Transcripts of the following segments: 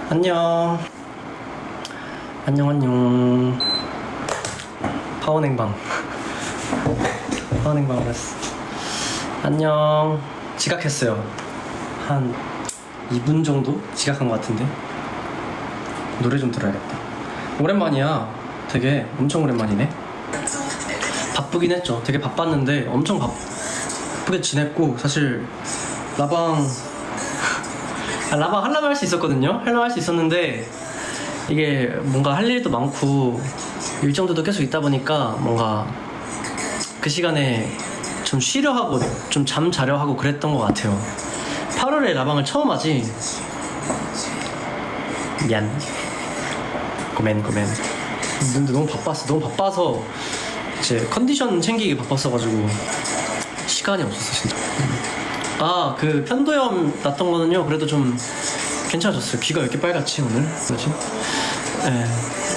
안녕. 안녕. 파원행방. 파원행방을 했어. 안녕. 지각했어요. 한 2분 정도 지각한 것 같은데. 노래 좀 들어야겠다. 오랜만이야. 되게 엄청 오랜만이네. 바쁘긴 했죠. 되게 바빴는데 엄청 바쁘게 지냈고, 사실 라방 하려면 할 수 있었거든요. 하려면 할 수 있었는데 이게 뭔가 할 일도 많고 일정들도 계속 있다 보니까 뭔가 그 시간에 좀 쉬려 하고 좀 잠 자려 하고 그랬던 것 같아요. 8월에 라방을 처음 하지. 미안. 고멘. 근데 너무 바빠서 이제 컨디션 챙기기 바빴어가지고 시간이 없었어 진짜. 그 편도염 났던 거는요, 그래도 좀 괜찮아졌어요. 귀가 왜 이렇게 빨갛지 오늘? 뭐지?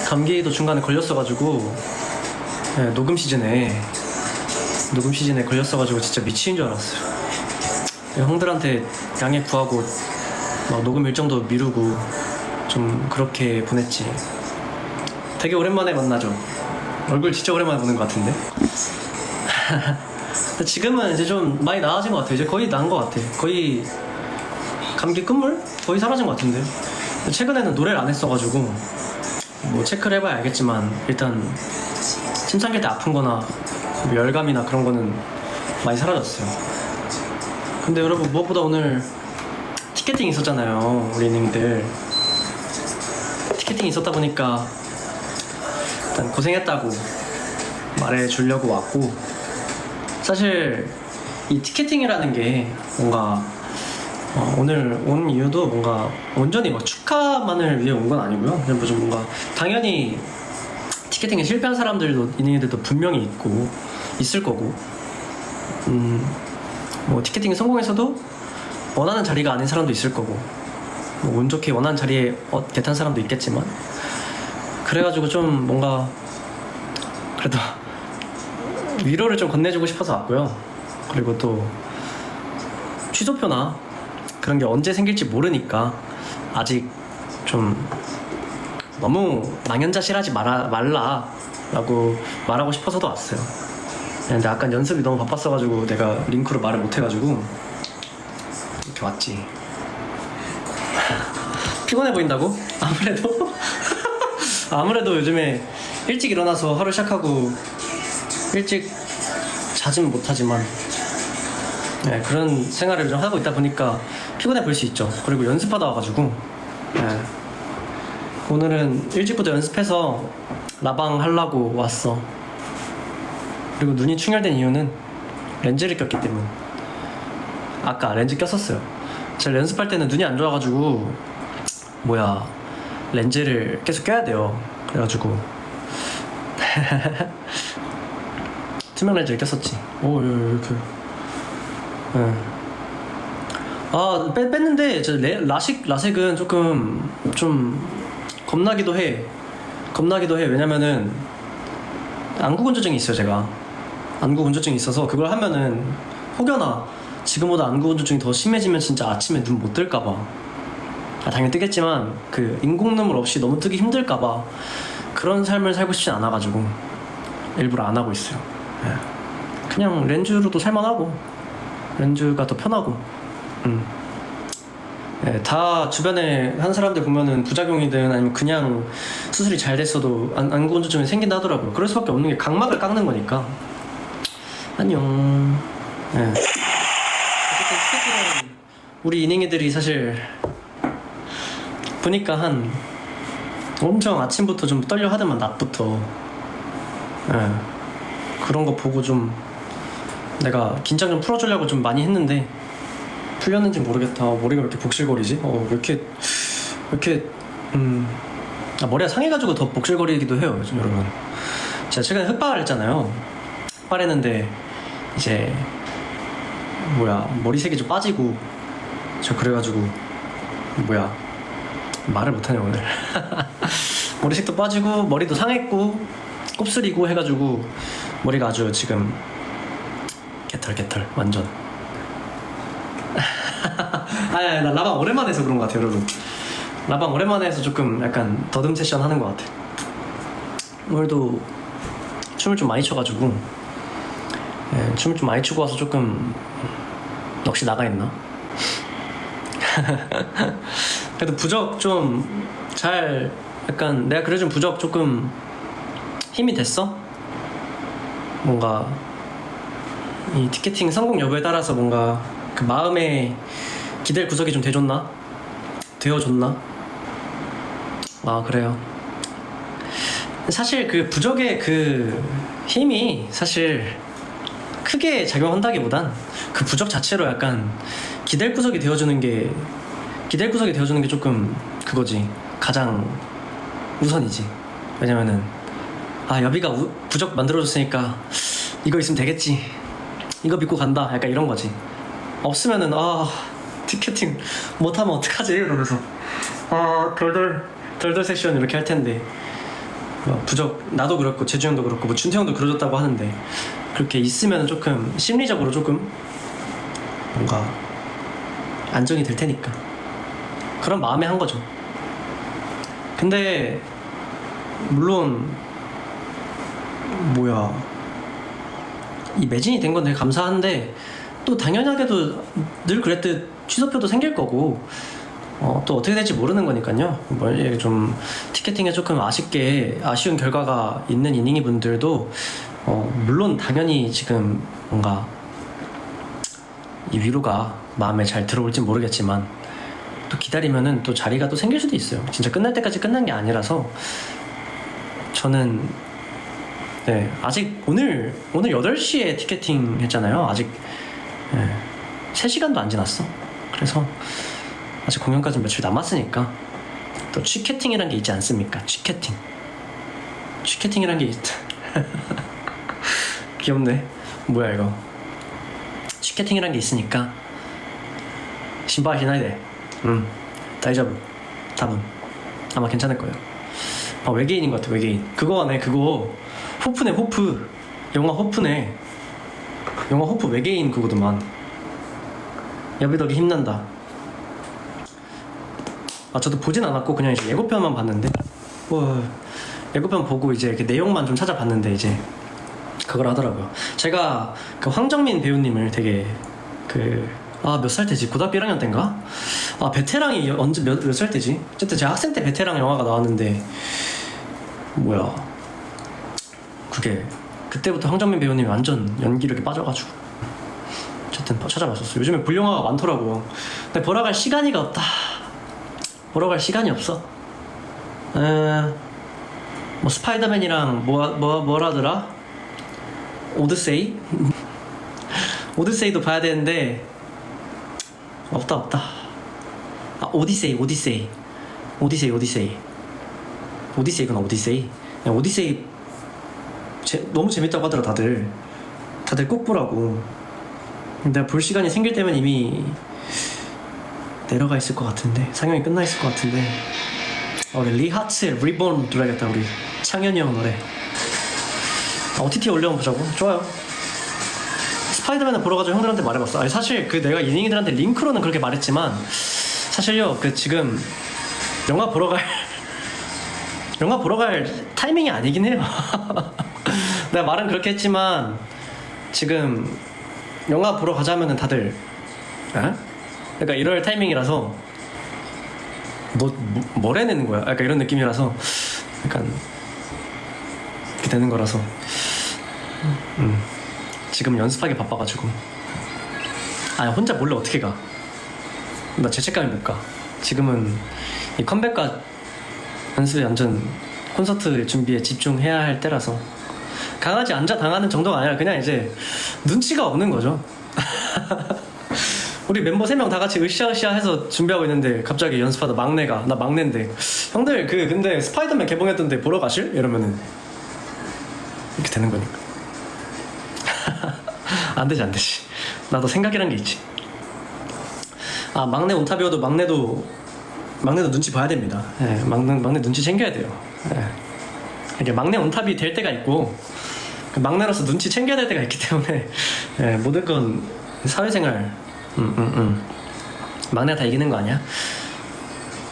감기도 중간에 걸렸어가지고, 녹음 시즌에 걸렸어가지고 진짜 미치는 줄 알았어요. 형들한테 양해 구하고 막 녹음 일정도 미루고 좀 그렇게 보냈지. 되게 오랜만에 만나죠. 얼굴 진짜 오랜만에 보는 것 같은데. 지금은 이제 좀 많이 나아진 것 같아요. 이제 거의 나은 것 같아. 거의 감기 끝물? 거의 사라진 것 같은데. 최근에는 노래를 안 했어가지고 뭐 체크를 해봐야 알겠지만, 일단 침상길 때 아픈 거나 뭐 열감이나 그런 거는 많이 사라졌어요. 근데 여러분, 무엇보다 오늘 티켓팅 있었잖아요. 우리 님들 티켓팅 있었다 보니까 일단 고생했다고 말해주려고 왔고, 사실 이 티켓팅이라는 게 뭔가 오늘 온 이유도 뭔가 온전히 막 축하만을 위해 온 건 아니고요. 그냥 좀 뭔가 당연히 티켓팅에 실패한 사람들도 있는데도 분명히 있을 거고, 뭐 티켓팅이 성공해서도 원하는 자리가 아닌 사람도 있을 거고, 뭐 운 좋게 원하는 자리에 개탄 사람도 있겠지만, 그래가지고 좀 뭔가 그래도 위로를 좀 건네주고 싶어서 왔고요. 그리고 또 취소표나 그런 게 언제 생길지 모르니까 아직 좀 너무 망연자실하지 말라라고 말하고 싶어서도 왔어요. 근데 아까 연습이 너무 바빴어가지고 내가 링크로 말을 못해가지고 이렇게 왔지. 피곤해 보인다고? 아무래도 요즘에 일찍 일어나서 하루 시작하고 일찍 자진 못하지만 그런 생활을 좀 하고 있다 보니까 피곤해 보일 수 있죠. 그리고 연습하다 와가지고 오늘은 일찍부터 연습해서 라방 하려고 왔어. 그리고 눈이 충혈된 이유는 렌즈를 꼈기 때문. 아까 렌즈 꼈었어요. 제가 연습할 때는 눈이 안 좋아가지고 렌즈를 계속 껴야 돼요. 그래가지고 투명 렌즈를 꼈었지. 오, 이렇게. 뺐는데 저 라식은 조금 좀 겁나기도 해. 왜냐면은 안구 건조증이 있어요. 제가 안구 건조증이 있어서 그걸 하면은 혹여나 지금보다 안구 건조증이 더 심해지면 진짜 아침에 눈 못 뜰까봐, 당연히 뜨겠지만 그 인공눈물 없이 너무 뜨기 힘들까봐 그런 삶을 살고 싶진 않아가지고 일부러 안 하고 있어요. 그냥 렌즈로도 살만하고 렌즈가 더 편하고. 다 주변에 한 사람들 보면은 부작용이든 아니면 그냥 수술이 잘 됐어도 안구 건조증이 생긴다 하더라고요. 그럴 수밖에 없는 게 각막을 깎는 거니까. 안녕. 어쨌든 티켓팅은 우리 이닝이들이 사실 보니까 한 엄청 아침부터 좀 떨려 하더만, 낮부터. 그런 거 보고 좀 내가 긴장 좀 풀어주려고 좀 많이 했는데 풀렸는지 모르겠다. 머리가 왜 이렇게 복실거리지? 왜 이렇게 머리가 상해가지고 더 복실거리기도 해요 요즘. 여러분, 제가 최근에 흑발을 했잖아을 했는데 이제 머리색이 좀 빠지고, 저 그래가지고 말을 못하냐 오늘. 머리색도 빠지고 머리도 상했고 곱슬이고 해가지고 머리가 아주 지금 개털 완전. 나 라방 오랜만에 해서 그런 것 같아요 여러분. 라방 오랜만에 해서 조금 약간 더듬 세션 하는 것 같아. 오늘도 춤을 좀 많이 춰가지고 춤을 좀 많이 추고 와서 조금 넋이 나가 있나? 그래도 부적 좀 잘 약간 내가 그려준 부적 조금 힘이 됐어? 뭔가 이 티켓팅 성공 여부에 따라서 뭔가 그 마음에 기댈 구석이 좀 되어줬나? 아 그래요. 사실 그 부적의 그 힘이 사실 크게 작용한다기보단 그 부적 자체로 약간 기댈 구석이 되어주는 게 조금 그거지. 가장 우선이지. 왜냐면은 아 여비가 부적 만들어줬으니까 이거 있으면 되겠지, 이거 믿고 간다, 약간 이런 거지. 없으면은 아 티켓팅 못하면 어떡하지 이러면서 아 덜덜 세션 이렇게 할 텐데 부적 나도 그렇고 재주 형도 그렇고 뭐 준태 형도 그러졌다고 하는데 그렇게 있으면 조금 심리적으로 조금 뭔가 안정이 될 테니까 그런 마음에 한 거죠. 근데 물론 이 매진이 된 건 되게 감사한데 또 당연하게도 늘 그랬듯 취소표도 생길 거고 또 어떻게 될지 모르는 거니까요. 좀 티켓팅에 조금 아쉬운 결과가 있는 이닝이 분들도 물론 당연히 지금 뭔가 이 위로가 마음에 잘 들어올진 모르겠지만 또 기다리면은 또 자리가 또 생길 수도 있어요. 진짜 끝날 때까지 끝난 게 아니라서 저는 아직 오늘 8시에 티켓팅 했잖아요. 아직 3시간도 안 지났어. 그래서 아직 공연까지 며칠 남았으니까 또 취캐팅이란 게 있지 않습니까? 취캐팅이란 게 있다. 귀엽네. 뭐야 이거. 취캐팅이란 게 있으니까 신발 신어야돼. 다이자부 답은 아마 괜찮을 거예요. 외계인인 것 같아. 외계인. 그거네. 그거 호프네. 호프. 영화 호프네. 영화 호프 외계인 그거더만. 여비덕이 힘난다. 저도 보진 않았고 그냥 이제 예고편만 봤는데 예고편 보고 이제 그 내용만 좀 찾아봤는데 이제 그걸 하더라고요. 제가 그 황정민 배우님을 되게 몇 살 때지? 고등학교 1학년 때인가? 베테랑이 언제 몇 살 때지? 어쨌든 제가 학생 때 베테랑 영화가 나왔는데 그때부터 황정민 배우님이 완전 연기력에 빠져가지고 어쨌든 찾아봤었어요. 요즘에 불영화가 많더라고요. 근데 보러 갈 시간이 없다. 보러 갈 시간이 없어. 스파이더맨이랑 뭐라더라? 오드세이? 오드세이도 봐야 되는데 없다. 오디세이구나. 오디세이 너무 재밌다고 하더라. 다들 꼭 보라고. 내가 볼 시간이 생길 때면 이미 내려가 있을 것 같은데, 상영이 끝나 있을 것 같은데. 우리 리하츠의 리본 들어야겠다. 우리 창현이 형 노래. OTT에 올려보면 보자고. 좋아요. 스파이더맨을 보러 가서 형들한테 말해봤어. 아니 사실 내가 이닝이들한테 링크로는 그렇게 말했지만 사실요 지금 영화 보러 갈 타이밍이 아니긴 해요. 내가 말은 그렇게 했지만 지금 영화 보러 가자면은 다들 그러니까 이럴 타이밍이라서 너 뭘 해내는 거야? 약간 이런 느낌이라서 약간 이렇게 되는 거라서 지금 연습하기 바빠가지고 혼자 몰래 어떻게 가? 나 죄책감이 못 가. 지금은 이 컴백과 연습에 완전 콘서트 준비에 집중해야 할 때라서 강아지 앉아 당하는 정도가 아니라 그냥 이제 눈치가 없는 거죠. 우리 멤버 3명 다 같이 으쌰으쌰 해서 준비하고 있는데 갑자기 연습하다 막내가, 나 막내인데 형들 근데 스파이더맨 개봉했던데 보러 가실? 이러면은 이렇게 되는 거니까. 안 되지. 나도 생각이란 게 있지. 막내 온타비어도 막내도 눈치 봐야 됩니다. 막내 눈치 챙겨야 돼요. 이게 막내 온탑이 될 때가 있고 막내로서 눈치 챙겨야 될 때가 있기 때문에 모든 건 사회생활 막내가 다 이기는 거 아니야?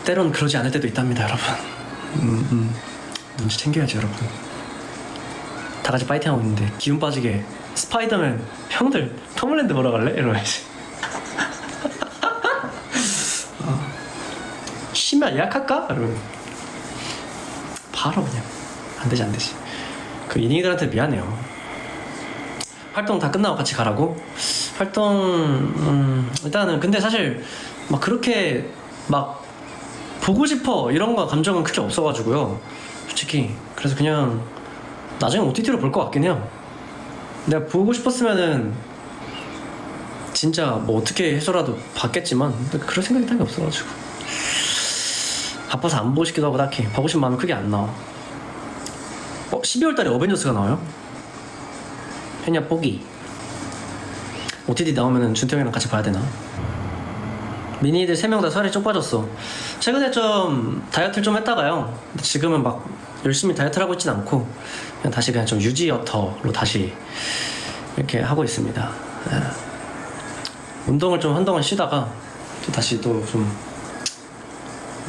때론 그러지 않을 때도 있답니다, 여러분. 눈치 챙겨야죠, 여러분. 다 같이 파이팅하고 있는데 기운 빠지게 스파이더맨 형들 톰홀랜드 보러 갈래? 이러면서 쉬면 예약할까? 이러면 바로 그냥 안 되지. 그 이닝이들한테 미안해요. 활동 다 끝나고 같이 가라고? 활동 일단은 근데 사실 막 그렇게 막 보고 싶어 이런 거 감정은 크게 없어가지고요, 솔직히. 그래서 그냥 나중에 OTT로 볼 것 같긴 해요. 내가 보고 싶었으면은 진짜 뭐 어떻게 해서라도 봤겠지만 그럴 생각이 딱히 없어가지고 바빠서 안 보고 싶기도 하고 딱히 보고 싶은 마음이 크게 안 나와. 12월달에 어벤져스가 나와요? 했냐 뽀기. OTT 나오면은 준태형이랑 같이 봐야 되나? 미니들 3명 다 살이 쪽 빠졌어. 최근에 좀 다이어트를 좀 했다가요, 근데 지금은 막 열심히 다이어트를 하고 있진 않고 그냥 다시 그냥 좀 유지어터로 다시 이렇게 하고 있습니다. 운동을 좀 한동안 쉬다가 또 다시 또 좀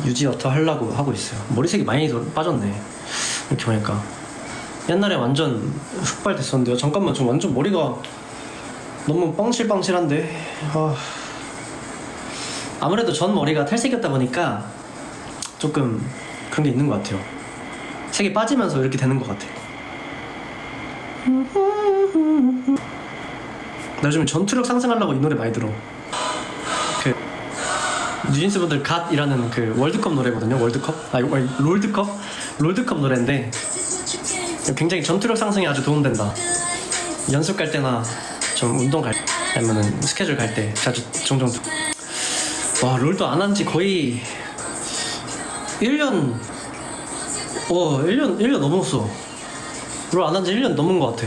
유지어터 하려고 하고 있어요. 머리색이 많이 빠졌네, 이렇게 보니까. 옛날에 완전 흑발됐었는데요. 잠깐만, 좀 완전 머리가 너무 뻥실뻥실한데. 아무래도 전 머리가 탈색이었다 보니까 조금 그런 게 있는 것 같아요. 색이 빠지면서 이렇게 되는 것 같아요. 나 요즘 전투력 상승하려고 이 노래 많이 들어. 그 뉴진스 분들 갓이라는 그 월드컵 노래거든요. 월드컵? 롤드컵 노래인데 굉장히 전투력 상승에 아주 도움된다. 연습 갈 때나 좀 운동 갈 때, 아니면은 스케줄 갈 때 자주 종종. 와, 롤도 안 한 지 거의 1년 1년 넘었어. 롤 안 한 지 1년 넘은 것 같아.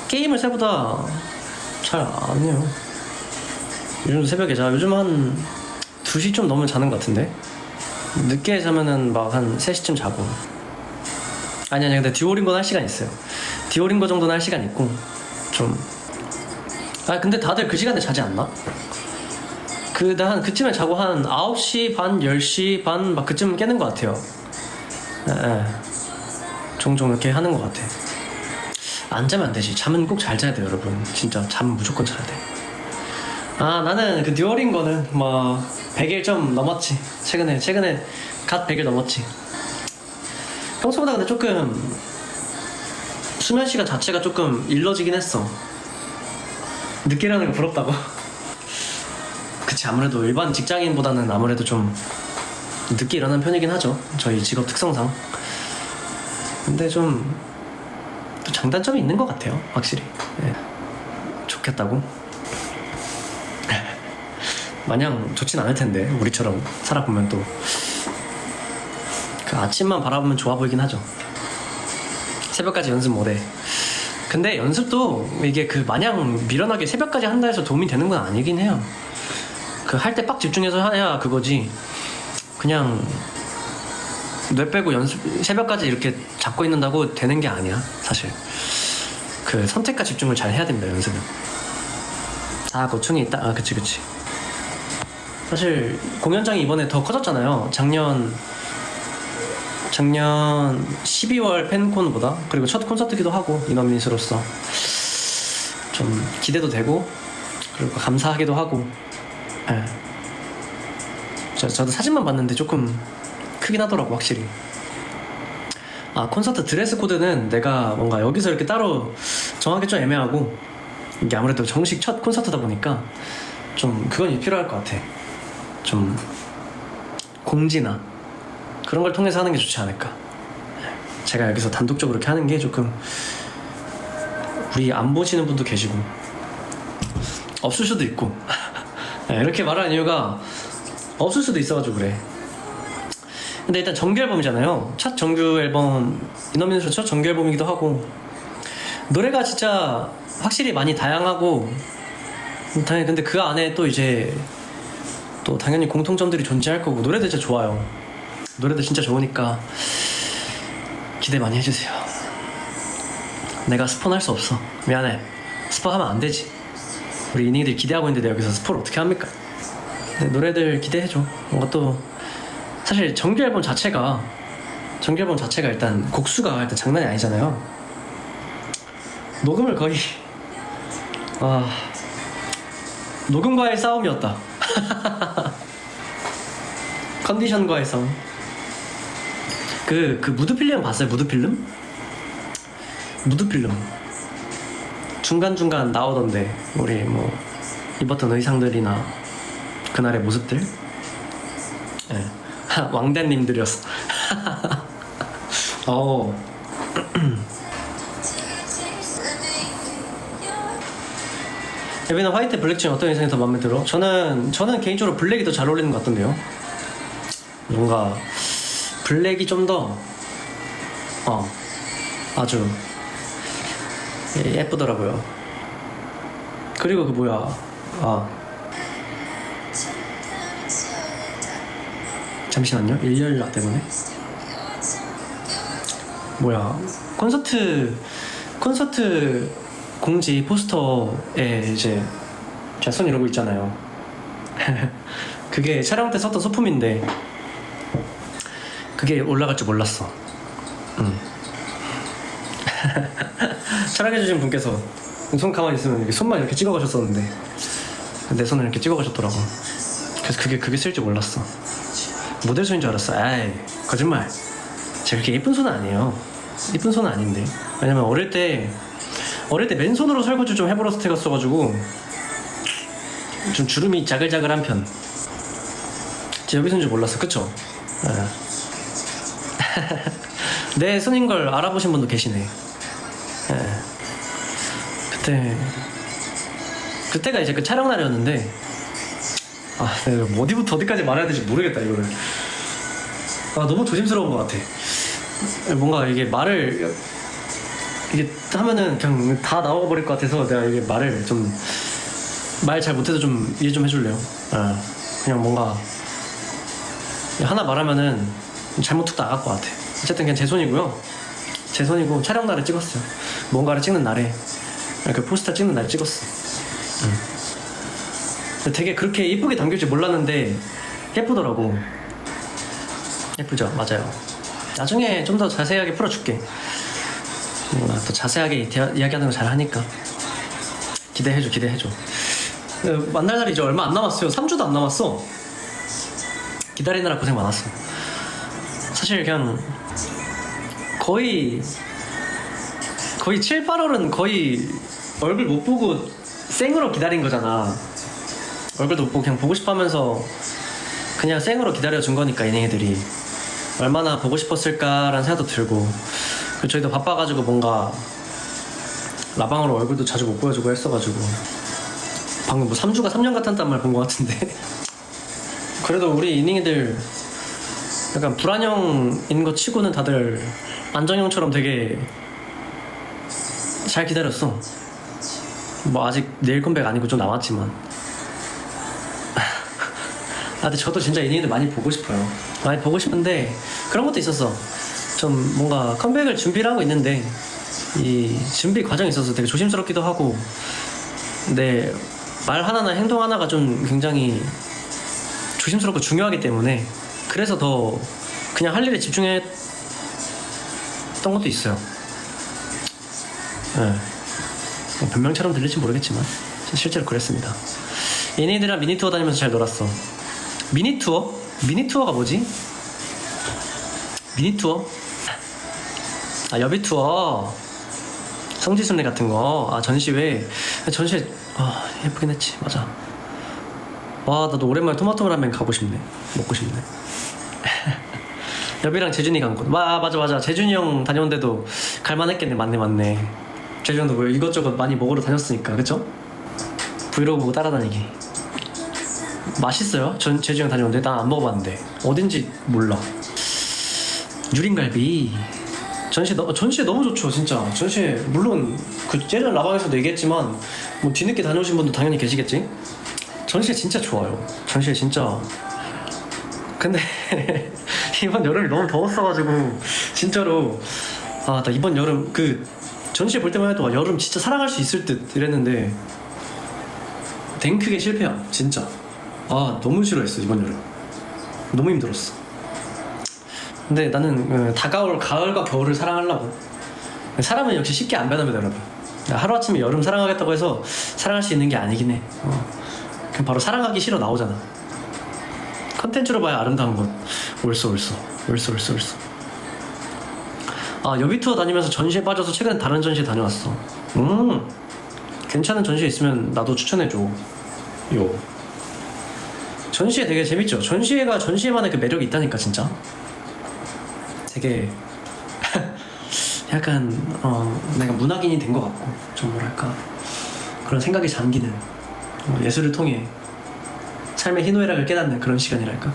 게임을 새보다 잘 안 해요. 요즘 새벽에 자. 요즘 한 2시 좀 넘으면 자는 것 같은데. 늦게 자면은 막 한 3시쯤 자고. 아니 근데 듀오링고는 할 시간 있어요. 듀오링고 정도는 할 시간 있고 좀. 근데 다들 그 시간에 자지 않나? 난 그쯤에 자고 한 9시 반, 10시 반 막 그쯤 깨는 것 같아요. 종종 이렇게 하는 것 같아. 안 자면 안 되지. 잠은 꼭 잘 자야 돼요, 여러분. 진짜 잠은 무조건 자야 돼. 나는 그 듀오링고는 뭐 100일 좀 넘었지. 최근에 갓 100일 넘었지. 평소보다 근데 조금 수면 시간 자체가 조금 일러지긴 했어. 늦게 일어나는 거 부럽다고. 그치, 아무래도 일반 직장인보다는 아무래도 좀 늦게 일어나는 편이긴 하죠, 저희 직업 특성상. 근데 좀 또 장단점이 있는 것 같아요, 확실히. 좋겠다고? 마냥 좋진 않을 텐데, 우리처럼 살아보면 또 그 아침만 바라보면 좋아 보이긴 하죠. 새벽까지 연습 못해. 근데 연습도 이게 그 마냥 미련하게 새벽까지 한다 해서 도움이 되는 건 아니긴 해요. 그 할 때 빡 집중해서 해야 그거지. 그냥 뇌 빼고 연습 새벽까지 이렇게 잡고 있는다고 되는 게 아니야, 사실. 그 선택과 집중을 잘 해야 됩니다, 연습은. 고충이 있다. 그치. 사실 공연장이 이번에 더 커졌잖아요. 작년 12월 팬콘보다. 그리고 첫 콘서트기도 하고, 인원미스로서 좀 기대도 되고 그리고 감사하기도 하고. 저도 사진만 봤는데 조금 크긴 하더라고, 확실히. 콘서트 드레스 코드는 내가 뭔가 여기서 이렇게 따로 정하기 좀 애매하고, 이게 아무래도 정식 첫 콘서트다 보니까 좀 그건 필요할 것 같아. 좀 공지나 그런 걸 통해서 하는 게 좋지 않을까. 제가 여기서 단독적으로 이렇게 하는 게 조금, 우리 안 보시는 분도 계시고 없을 수도 있고 이렇게 말하는 이유가 없을 수도 있어가지고 그래. 근데 일단 정규 앨범이잖아요. 첫 정규 앨범, 인원민으로 첫 정규 앨범이기도 하고, 노래가 진짜 확실히 많이 다양하고, 근데 그 안에 또 이제 또 당연히 공통점들이 존재할 거고, 노래도 진짜 좋아요. 노래도 진짜 좋으니까 기대 많이 해주세요. 내가 스포는 할 수 없어. 미안해. 스포하면 안 되지. 우리 이닝이들이 기대하고 있는데 내가 여기서 스포를 어떻게 합니까? 네, 노래들 기대해줘. 뭔가 또 사실 정규 앨범 자체가 일단 곡수가 일단 장난이 아니잖아요. 녹음을 거의 녹음과의 싸움이었다. 컨디션과의 싸움. 그 무드필름 봤어요? 무드필름 중간중간 나오던데 우리 뭐 입었던 의상들이나 그날의 모습들. 네. 왕대님들이었어. 예빈은 화이트 블랙 중에 어떤 의상이 더 마음에 들어? 저는 개인적으로 블랙이 더 잘 어울리는 것 같던데요. 뭔가 블랙이 좀 더 아주 예쁘더라고요. 그리고 그 뭐야 잠시만요. 일렬라 때문에 뭐야 콘서트 공지 포스터에 이제 제가 손 이러고 있잖아요. 그게 촬영 때 썼던 소품인데 그게 올라갈 줄 몰랐어. 촬영해주신 분께서 손 가만히 있으면 이렇게 손만 이렇게 찍어가셨었는데 내 손을 이렇게 찍어가셨더라고. 그래서 그게 쓸 줄 몰랐어. 모델 손인 줄 알았어. 에이 거짓말. 제가 그렇게 예쁜 손은 아니에요. 예쁜 손은 아닌데. 왜냐면 어릴 때 맨손으로 설거지 좀 해보러 스택했어가지고 좀 주름이 자글자글한 편. 제가 여기 손인 줄 몰랐어. 그쵸? 내 손인 걸 알아보신 분도 계시네. 그때가 이제 그 촬영 날이었는데 내가 어디부터 어디까지 말해야 될지 모르겠다 이거를. 너무 조심스러운 것 같아. 뭔가 이게 말을 이게 하면은 그냥 다 나와버릴 것 같아서 내가 이게 말을 좀 말 잘 못해도 좀 이해 좀 해줄래요? 그냥 뭔가 하나 말하면은 잘못 툭 나갈 것 같아. 어쨌든 그냥 제 손이고요. 제 손이고 촬영 날에 찍었어요. 뭔가를 찍는 날에 그 포스터 찍는 날에 찍었어. 되게 그렇게 예쁘게 담길지 몰랐는데 예쁘더라고. 예쁘죠? 맞아요. 나중에 좀 더 자세하게 풀어줄게. 또 자세하게 이야기하는 거 잘하니까 기대해줘. 만날 날이 이제 얼마 안 남았어요. 3주도 안 남았어. 기다리느라 고생 많았어. 사실 그냥 거의 7, 8월은 거의 얼굴 못 보고 생으로 기다린 거잖아. 얼굴도 못 보고 그냥 보고 싶어 하면서 그냥 생으로 기다려준 거니까 이닝이들이 얼마나 보고 싶었을까라는 생각도 들고, 그리고 저희도 바빠가지고 뭔가 라방으로 얼굴도 자주 못 보여주고 했어가지고 방금 뭐 3주가 3년 같았단 말 본 것 같은데 그래도 우리 이닝이들 약간 불안형인 거 치고는 다들 안정형처럼 되게 잘 기다렸어. 뭐 아직 내일 컴백 아니고 좀 남았지만 근데 저도 진짜 이닝이들 많이 보고 싶어요. 많이 보고 싶은데 그런 것도 있었어. 좀 뭔가 컴백을 준비를 하고 있는데 이 준비 과정이 있어서 되게 조심스럽기도 하고, 근데 말 하나나 행동 하나가 좀 굉장히 조심스럽고 중요하기 때문에 그래서 더 그냥 할 일에 집중했던 것도 있어요. 뭐 변명처럼 들릴지 모르겠지만 실제로 그랬습니다. 얘네들이랑 미니투어 다니면서 잘 놀았어. 미니투어? 미니투어가 뭐지? 미니투어? 여비투어, 성지순례 같은 거. 전시회 예쁘긴 했지. 맞아. 나도 오랜만에 토마토 라멘 가고 싶네. 먹고 싶네. 여비랑 재준이 간 곳. 맞아. 재준이 형 다녀온 데도 갈만했겠네. 맞네. 재준이 형도 뭐 이것저것 많이 먹으러 다녔으니까, 그쵸? 브이로그 보고 따라다니기. 맛있어요? 재준이 형 다녀온 데? 난 안 먹어봤는데 어딘지 몰라. 유린갈비 전시회 너무 좋죠. 진짜 전시회 물론 그 예전 라방에서도 얘기했지만 뭐 뒤늦게 다녀오신 분도 당연히 계시겠지. 전시회 진짜 좋아요. 전시회 진짜. 근데 이번 여름이 너무 더웠어가지고 진짜로 나 이번 여름 그 전시회 볼 때만 해도 여름 진짜 사랑할 수 있을 듯 이랬는데 댕크게 실패야 진짜. 아 너무 싫어했어 이번 여름. 너무 힘들었어. 근데 나는 다가올 가을과 겨울을 사랑하려고. 사람은 역시 쉽게 안 변합니다 여러분. 하루아침에 여름 사랑하겠다고 해서 사랑할 수 있는 게 아니긴 해. 그냥 바로 사랑하기 싫어 나오잖아. 컨텐츠로 봐야 아름다운 것. 옳소. 아 여비 투어 다니면서 전시에 빠져서 최근에 다른 전시에 다녀왔어. 괜찮은 전시에 있으면 나도 추천해줘. 요 전시회 되게 재밌죠. 전시회가 전시회만의 그 매력이 있다니까 진짜. 되게 약간 내가 문학인이 된 것 같고 좀 뭐랄까 그런 생각에 잠기는 예술을 통해 삶의 희노애락을 깨닫는 그런 시간이랄까.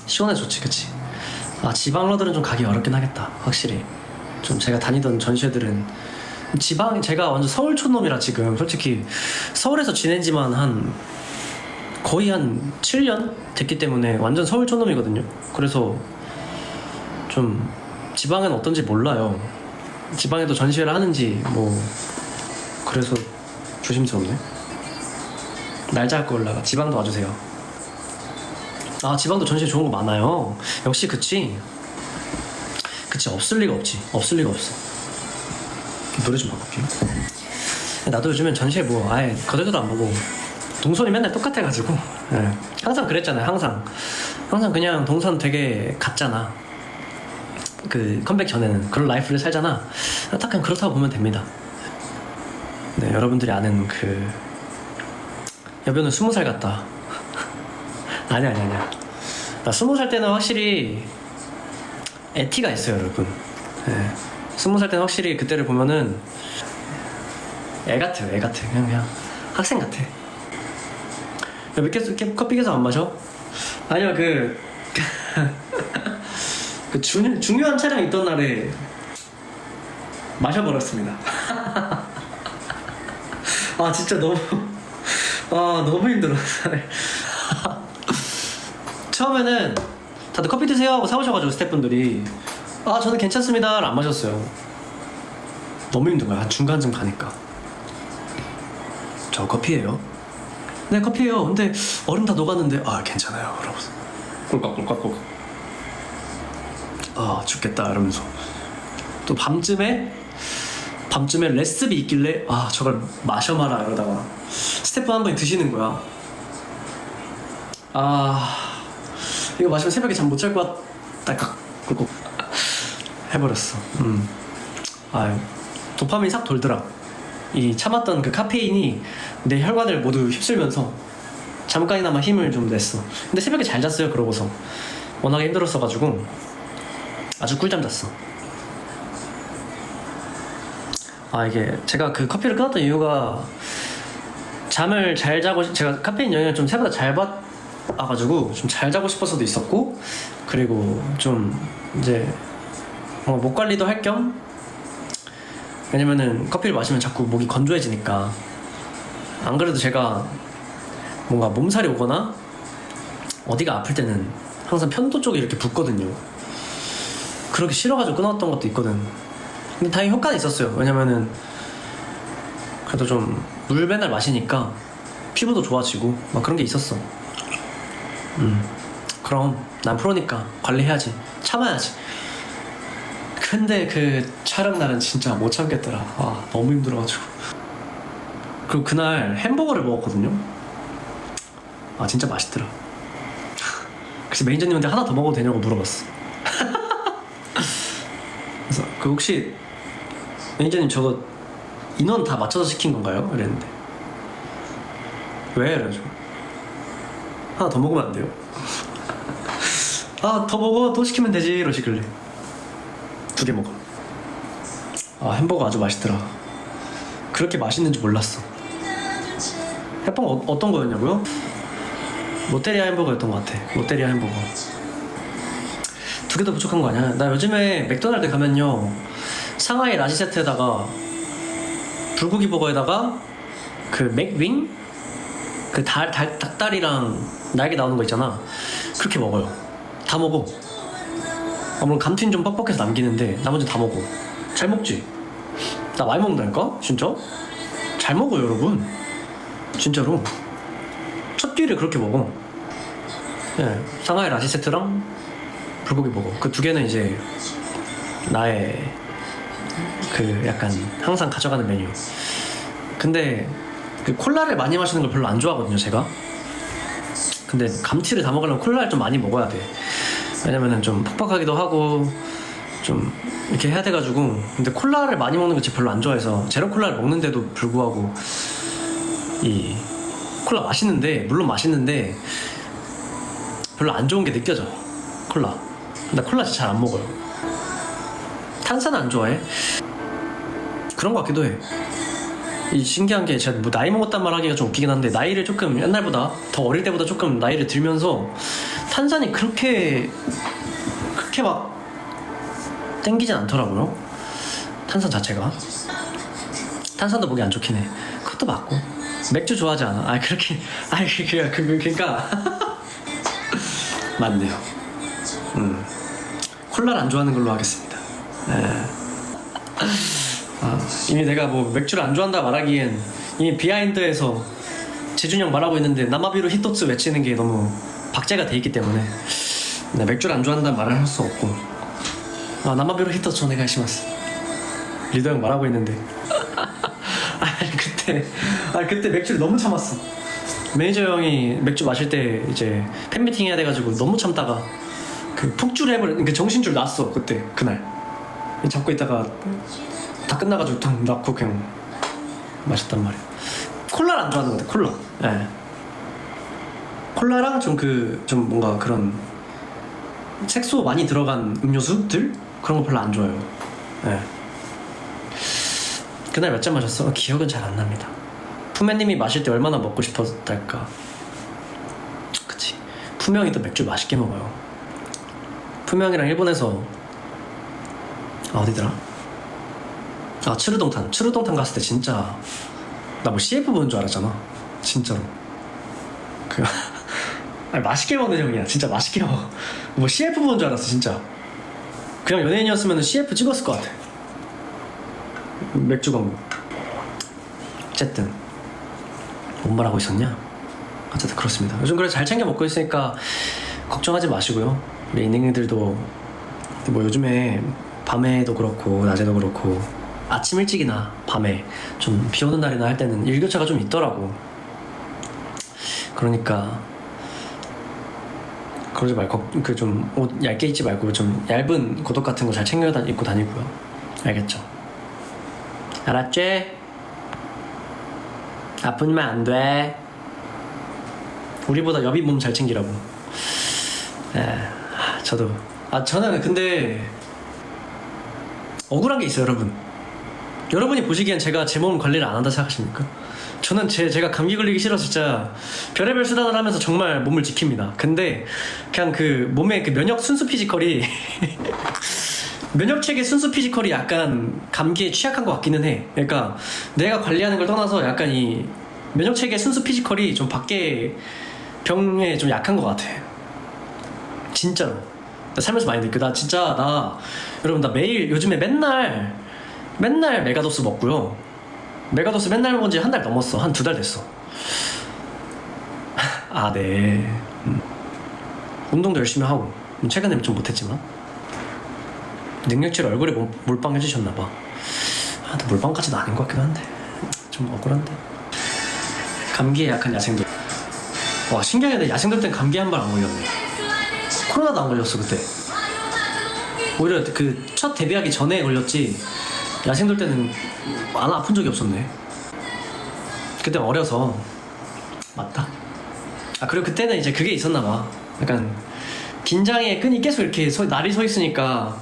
시원해 좋지 그치. 아 지방러들은 좀 가기 어렵긴 하겠다 확실히. 좀 제가 다니던 전시회들은 지방, 제가 완전 서울 촌놈이라 지금 솔직히 서울에서 지낸 지만 거의 한 7년 됐기 때문에 완전 서울 촌놈이거든요. 그래서 좀 지방은 어떤지 몰라요. 지방에도 전시회를 하는지 뭐 그래서 조심스럽네. 날짜 갖고 올라가. 지방도 와주세요. 아 지방도 전시회 좋은 거 많아요. 역시 그치 없을 리가 없지. 없을 리가 없어. 노래 좀 바꿀게. 나도 요즘엔 전시회 뭐 아예 거들떠도 안 보고 동선이 맨날 똑같아가지고. 네. 항상 그랬잖아요. 항상 그냥 동선 되게 같잖아. 그 컴백 전에는 그런 라이프를 살잖아. 딱 그냥 그렇다고 보면 됩니다. 네, 여러분들이 아는 그 여변은 20살 같다. 아니야. 나 20살 때는 확실히 에티가 있어요 여러분. 네. 20살 때는 확실히 그때를 보면은 애 같아. 그냥 학생 같아. 몇 개 커피 계속 안 마셔? 아니요 그 중요한 촬영 있던 날에 마셔버렸습니다. 아 진짜 너무 힘들어. 처음에는 다들 커피 드세요 하고 사오셔가지고 스태프분들이 아 저는 괜찮습니다를 안 마셨어요. 너무 힘든 거야. 한 중간쯤 가니까 저 커피예요? 네 커피예요. 근데 얼음 다 녹았는데 아 괜찮아요 이러면서 꿀꺽 아 죽겠다 이러면서 또 밤쯤에 레시피 있길래 아 저걸 마셔마라 이러다가 스태프 한 분이 드시는 거야. 아 이거 마시면 새벽에 잠 못 잘 것 같다. 꿀꺽 해버렸어. 아유 도파민이 싹 돌더라. 이 참았던 그 카페인이 내 혈관을 모두 휩쓸면서 잠깐이나마 힘을 좀 냈어. 근데 새벽에 잘 잤어요. 그러고서 워낙에 힘들었어가지고 아주 꿀잠 잤어. 아 이게 제가 그 커피를 끊었던 이유가 잠을 잘 자고 제가 카페인 영향을 좀 새보다 잘 받아가지고 좀 잘 자고 싶어서도 있었고, 그리고 좀 이제 목 관리도 할 겸, 왜냐면은 커피를 마시면 자꾸 목이 건조해지니까. 안 그래도 제가 뭔가 몸살이 오거나 어디가 아플 때는 항상 편도 쪽이 이렇게 붓거든요. 그렇게 싫어가지고 끊었던 것도 있거든. 근데 다행히 효과는 있었어요. 왜냐면은 그래도 좀 물 맨날 마시니까 피부도 좋아지고 막 그런 게 있었어. 그럼 난 프로니까 관리해야지, 참아야지. 근데 그 촬영 날은 진짜 못 참겠더라. 아 너무 힘들어가지고. 그리고 그날 햄버거를 먹었거든요. 아 진짜 맛있더라. 그래서 매니저님한테 하나 더 먹어도 되냐고 물어봤어. 그래서 그 혹시 매니저님 저거 인원 다 맞춰서 시킨 건가요? 이랬는데 왜? 이래가지고 하나 더 먹으면 안 돼요? 아 더 먹어, 또 시키면 되지 이러시길래 2개 먹어. 아 햄버거 아주 맛있더라. 그렇게 맛있는지 몰랐어. 햄버거 어떤 거였냐고요? 롯데리아 햄버거였던 것 같아. 롯데리아 햄버거 2개 더 부족한 거 아니야? 나 요즘에 맥도날드 가면요, 상하이 라지 세트에다가 불고기 버거에다가 그 맥윙? 그 닭다리랑 날개 나오는 거 있잖아. 그렇게 먹어요. 다 먹어. 물론 감튀는 좀 뻑뻑해서 남기는데 나머지 다 먹어. 잘 먹지? 나 많이 먹는다니까? 진짜? 잘 먹어요 여러분. 진짜로. 끼를 그렇게 먹어. 예, 상하이 라지 세트랑 불고기 먹어. 그 두 개는 이제 나의 그 약간 항상 가져가는 메뉴. 근데 그 콜라를 많이 마시는 걸 별로 안 좋아하거든요, 제가. 근데 감튀를 다 먹으려면 콜라를 좀 많이 먹어야 돼. 왜냐면은 좀 퍽퍽하기도 하고 좀 이렇게 해야 돼가지고. 근데 콜라를 많이 먹는 거 제가 별로 안 좋아해서 제로 콜라를 먹는데도 불구하고 이 콜라 맛있는데, 물론 맛있는데 별로 안 좋은 게 느껴져. 콜라. 나 콜라 진짜 잘 안 먹어요. 탄산 안 좋아해? 그런 것 같기도 해. 이 신기한 게 제가 뭐 나이 먹었단 말 하기가 좀 웃기긴 한데, 나이를 조금 옛날보다 더 어릴 때보다 조금 나이를 들면서 탄산이 그렇게 막 땡기진 않더라고요. 탄산 자체가. 탄산도 목이 안 좋긴 해. 그것도 맞고. 맥주 좋아하지 않아? 아 그렇게 그러니까 맞네요. 콜라를 안 좋아하는 걸로 하겠습니다. 이미 내가 뭐 맥주를 안 좋아한다 말하기엔 이미 비하인드에서 재준이 형 말하고 있는데 나마비로 히토츠 외치는 게 너무 박제가 돼 있기 때문에 맥주를 안 좋아한다는 말을 할 수 없고, 나마비로 히토츠 오네가이시마스 리더 형 말하고 있는데 그때 맥주를 너무 참았어. 매니저 형이 맥주 마실 때 이제 팬미팅 해야 돼가지고 너무 참다가 그 폭주를 해버린, 그 정신줄 났어. 그날 잡고 있다가 다 끝나가지고 탁 넣고 그냥 마셨단 말이야. 콜라를 안 좋아하는 것 같아. 콜라. 예. 콜라랑 좀 뭔가 그런 색소 많이 들어간 음료수들 그런 거 별로 안 좋아해요. 예. 그날 몇 잔 마셨어? 기억은 잘 안 납니다. 푸메님이 마실 때 얼마나 먹고 싶었달까. 그치. 푸명이 또 맥주 맛있게 먹어요. 푸명이랑 일본에서 어디더라? 츠르동탄 갔을 때 진짜 나 뭐 CF 보는 줄 알았잖아. 진짜로. 아니, 맛있게 먹는 형이야. 진짜 맛있게 먹어. 뭐 CF 보는 줄 알았어 진짜. 그냥 연예인이었으면 CF 찍었을 것 같아. 맥주 광고. 어쨌든 뭔 말하고 있었냐? 어쨌든 그렇습니다. 요즘 그래 잘 챙겨 먹고 있으니까 걱정하지 마시고요. 메인님들도 뭐 요즘에 밤에도 그렇고 낮에도 그렇고 아침 일찍이나 밤에 좀 비 오는 날이나 할 때는 일교차가 좀 있더라고. 그러니까 그러지 말고 그 좀 옷 얇게 입지 말고 좀 얇은 겉옷 같은 거 잘 챙겨 입고 다니고요. 알겠죠? 알았지? 아프면 안 돼. 우리보다 여비 몸 잘 챙기라고. 저는 근데 억울한 게 있어요, 여러분. 여러분이 보시기엔 제가 제 몸 관리를 안 한다 생각하십니까? 저는 제가 감기 걸리기 싫어서 진짜 별의별 수단을 하면서 정말 몸을 지킵니다. 근데 그냥 그 몸의 그 면역 순수 피지컬이 면역 체계 순수 피지컬이 약간 감기에 취약한 것 같기는 해. 그러니까 내가 관리하는 걸 떠나서 약간 이 면역 체계 순수 피지컬이 좀 밖에 병에 좀 약한 것 같아. 진짜로. 나 살면서 많이 느껴. 여러분 나 매일 요즘에 맨날 메가도스 먹고요. 메가도스 맨날 먹은 지 한 달 넘었어. 한 2달 됐어. 네. 운동도 열심히 하고 최근에 좀 못했지만 능력치를 얼굴에 몰빵 해주셨나봐. 또 몰빵까지는 아닌 것 같기도 한데 좀 억울한데. 감기에 약한 야생돌. 와 신기하게 야생돌 땐 감기 한 발 안 걸렸네. 코로나도 안 걸렸어 그때. 오히려 그 첫 데뷔하기 전에 걸렸지 야생돌 때는 안 아픈 적이 없었네. 그때 어려서. 맞다. 그리고 그때는 이제 그게 있었나봐. 약간 긴장의 끈이 계속 이렇게 날이 서 있으니까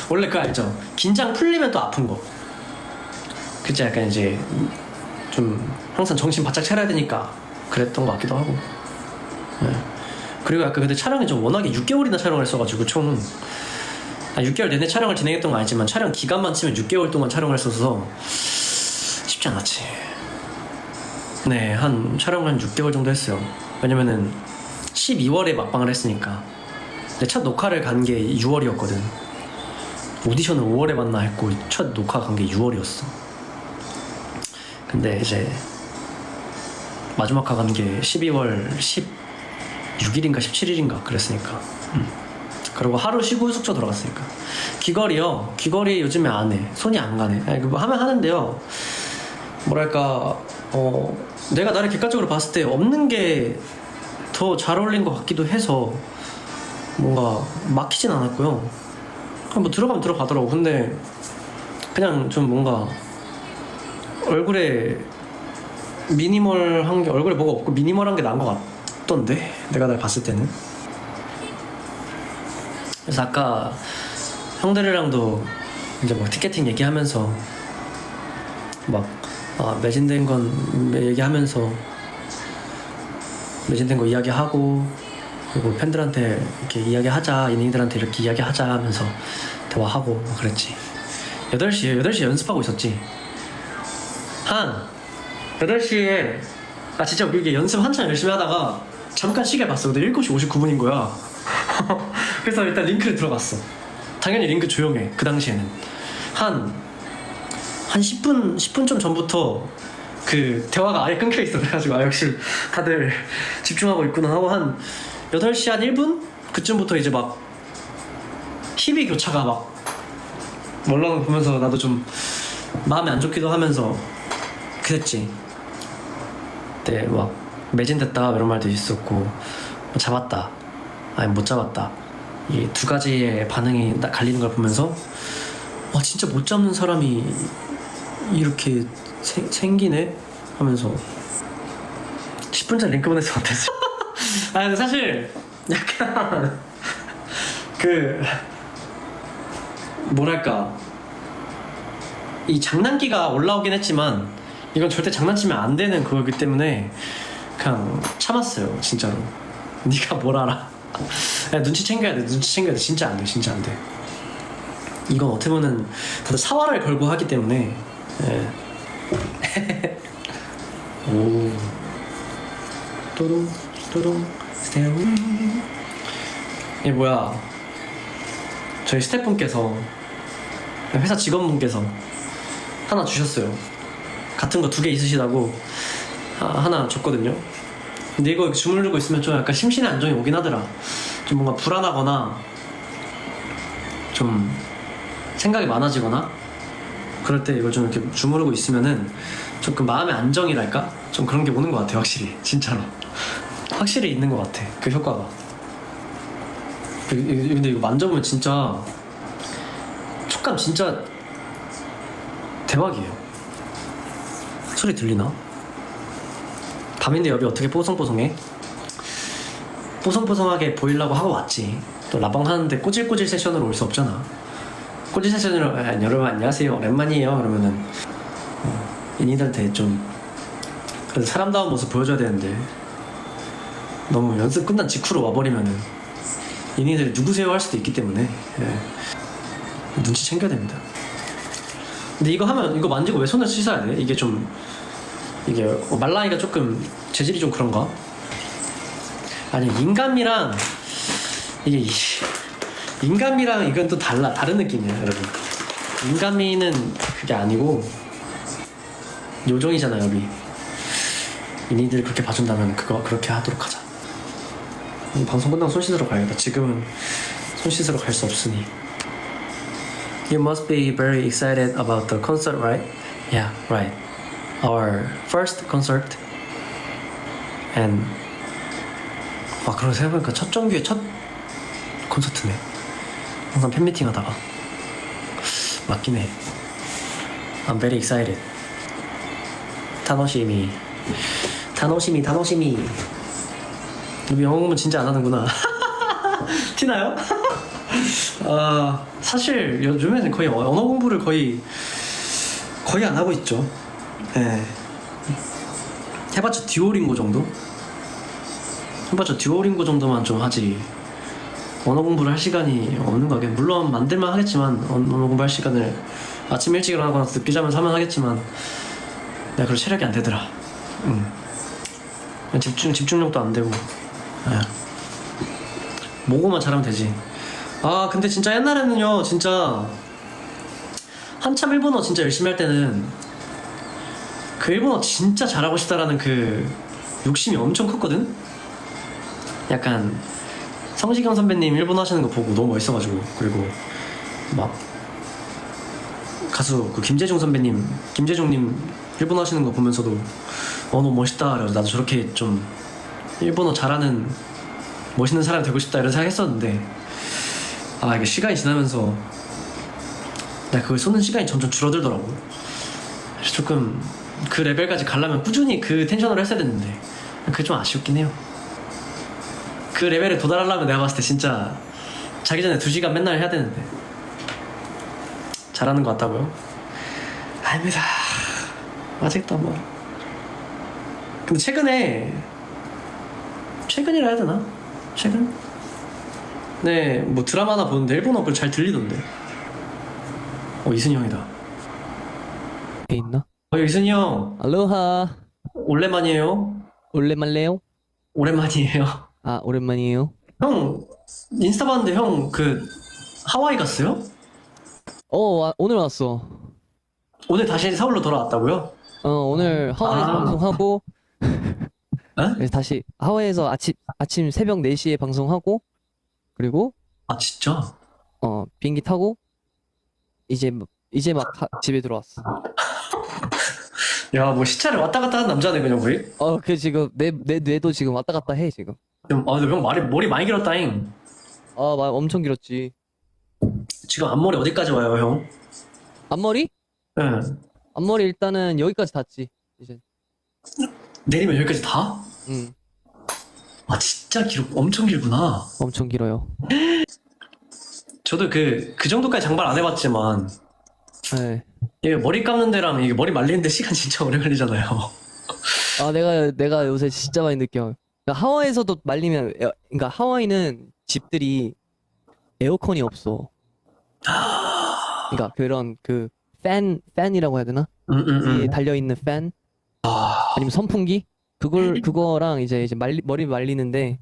원래 그거 알죠? 긴장 풀리면 또 아픈 거. 그치. 약간 이제 좀 항상 정신 바짝 차려야 되니까 그랬던 것 같기도 하고. 그리고 약간 근데 촬영이 좀 워낙에 6개월이나 촬영을 했어가지고 총 6개월 내내 촬영을 진행했던 건 아니지만 촬영 기간만 치면 6개월 동안 촬영을 했어서 쉽지 않았지. 네, 촬영을 한 6개월 정도 했어요. 왜냐면은 12월에 막방을 했으니까. 근데 첫 녹화를 간 게 6월이었거든. 오디션을 5월에 만나 했고 첫 녹화 간 게 6월이었어. 근데 이제 마지막 가 간 게 12월 16일인가 17일인가 그랬으니까. 그리고 하루 쉬고 숙소 들어갔으니까. 귀걸이요. 귀걸이 요즘에 안 해. 손이 안 가네. 아니, 그거 하면 하는데요. 뭐랄까, 내가 나를 객관적으로 봤을 때 없는 게 더 잘 어울린 것 같기도 해서 뭔가 막히진 않았고요. 그냥 뭐 들어가면 들어가더라고. 근데 그냥 좀 뭔가 얼굴에 미니멀한 게, 얼굴에 뭐가 없고 미니멀한 게 나은 것 같던데, 내가 날 봤을 때는. 그래서 아까 형들이랑도 이제 막 티켓팅 얘기하면서 막 매진된 건 얘기하면서 매진된 거 이야기하고, 그리고 팬들한테 이렇게 이야기하자, 연예인들한테 이렇게 이야기하자 하면서 대화하고 막 그랬지. 8시에 연습하고 있었지. 한 8시에 진짜 이게 연습 한참 열심히 하다가 잠깐 시계 봤어. 근데 7시 59분인 거야. 그래서 일단 링크를 들어갔어. 당연히 링크 조용해. 그 당시에는 한 10분 좀 전부터 그 대화가 아예 끊겨 있어. 그래가지고 역시 다들 집중하고 있구나 하고, 한 8시 한 1분 그쯤부터 이제 막 희비 교차가 막 올라오는 거 보면서 나도 좀 마음이 안 좋기도 하면서 그랬지. 그때 막 매진됐다 이런 말도 있었고, 뭐 잡았다, 아니 못 잡았다, 이 두 가지의 반응이 갈리는 걸 보면서 진짜 못 잡는 사람이 이렇게 생기네 하면서 10분짜리 링크 보내서 어땠어? 근데 사실 약간 그 뭐랄까, 이 장난기가 올라오긴 했지만 이건 절대 장난치면 안 되는 그거기 때문에 그냥 참았어요. 진짜로. 네가 뭘 알아. 눈치 챙겨야 돼. 진짜 안 돼. 진짜 안 돼. 이건 어떻게 보면 다들 사활을 걸고 하기 때문에. 오, 또롱 스테우. 이게 뭐야, 저희 스태프분께서, 회사 직원분께서 하나 주셨어요. 같은 거 2개 있으시다고 하나 줬거든요. 근데 이거 주무르고 있으면 좀 약간 심신의 안정이 오긴 하더라. 좀 뭔가 불안하거나 좀 생각이 많아지거나 그럴 때 이걸 좀 이렇게 주무르고 있으면은 조금 마음의 안정이랄까? 좀 그런 게 오는 것 같아. 확실히. 진짜로 확실히 있는 것 같아, 그 효과가. 근데 이거 만져보면 진짜 촉감 진짜 대박이에요. 소리 들리나? 밤인데 여기 어떻게 뽀송뽀송해? 뽀송뽀송하게 보이려고 하고 왔지. 또 라방 하는데 꼬질꼬질 세션으로 올 수 없잖아. 꼬질 세션으로 여러분 안녕하세요 오랜만이에요 그러면은 인이들한테 좀 그래도 사람다운 모습 보여줘야 되는데, 너무 연습 끝난 직후로 와버리면은 인이들이 누구세요 할 수도 있기 때문에 눈치 챙겨야 됩니다. 근데 이거 만지고 왜 손을 씻어야 돼? 이게 좀 말랑이가 조금 재질이 좀 그런가? 아니, 인감이랑 이건 또 다른 느낌이야 여러분. 인감이는 그게 아니고 요정이잖아 여기. 이니들 그렇게 봐준다면 그렇게 하도록 하자. 방송 끝나고 손 씻으러 가야겠다. 지금은 손 씻으러 갈 수 없으니. You must be very excited about the concert, right? Yeah, right. Our first concert. And 그런 생각해보니까 첫 정규의 첫 콘서트네. 항상 팬미팅 하다가. 맞긴 해. I'm very excited. 타노시미. 우리 영어 공부 진짜 안 하는구나. 티나요? 사실 요즘에는 거의 언어 공부를 거의 안 하고 있죠. 해봤자 듀오링고 정도만 좀 하지. 언어 공부를 할 시간이 없는 거 같아요. 물론 만들만 하겠지만, 언어 공부할 시간을 아침 일찍 일어나거나 늦게 자면서 하면 하겠지만 내가 그럴 체력이 안 되더라. 집중력도 안 되고. 모고만 잘하면 되지. 근데 진짜 옛날에는요, 진짜 한참 일본어 진짜 열심히 할 때는 그 일본어 진짜 잘하고 싶다라는 그 욕심이 엄청 컸거든. 약간 성시경 선배님 일본 하시는 거 보고 너무 멋있어가지고, 그리고 막 가수 그 김재중님 일본 하시는 거 보면서도 너무 멋있다. 그래서 나도 저렇게 좀 일본어 잘하는 멋있는 사람이 되고 싶다 이런 생각 했었는데, 아, 이게 시간이 지나면서 내가 그걸 쏟는 시간이 점점 줄어들더라고. 그래서 조금 그 레벨까지 가려면 꾸준히 그 텐션으로 했어야 됐는데, 그게 좀 아쉽긴 해요. 그 레벨에 도달하려면 내가 봤을 때 진짜 자기 전에 2시간 맨날 해야 되는데. 잘하는 것 같다고요? 아닙니다. 아직도 뭐. 근데 최근이라 해야 되나? 최근? 네, 뭐 드라마 하나 보는데 일본어 글 잘 들리던데. 이순이 형이다. 에 있나? 이순이 형. 알로하. 오랜만이에요. 오랜만래요? 오랜만이에요. 아, 오랜만이에요. 형, 인스타 봤는데 형 그 하와이 갔어요? 오늘 왔어. 오늘 다시 서울로 돌아왔다고요? 오늘 하와이에서 방송하고 에? 그래서 다시 하와이에서 아침 새벽 4시에 방송하고 그리고 아, 진짜? 비행기 타고 이제 막 집에 들어왔어. 야, 뭐 시차를 왔다 갔다 하는 남자네 그냥 거의? 그 지금 내 뇌도 지금 왔다 갔다 해 지금. 근데 형 머리 많이 길었다잉. 말 엄청 길었지. 지금 앞머리 어디까지 와요, 형? 앞머리? 예. 앞머리 일단은 여기까지 닿지 이제. 내리면 여기까지 다? 응, 아, 진짜 엄청 길구나. 엄청 길어요. 저도 그 정도까지 장발 안 해봤지만, 네. 이게 머리 감는 데랑 이게 머리 말리는데 시간 진짜 오래 걸리잖아요. 내가 요새 진짜 많이 느껴. 그러니까 하와이에서도 말리면, 그러니까 하와이는 집들이 에어컨이 없어. 그러니까 그런 팬이라고 해야 되나? 위에 달려있는 팬? 아니면 선풍기? 그거랑 이제 머리 말리는데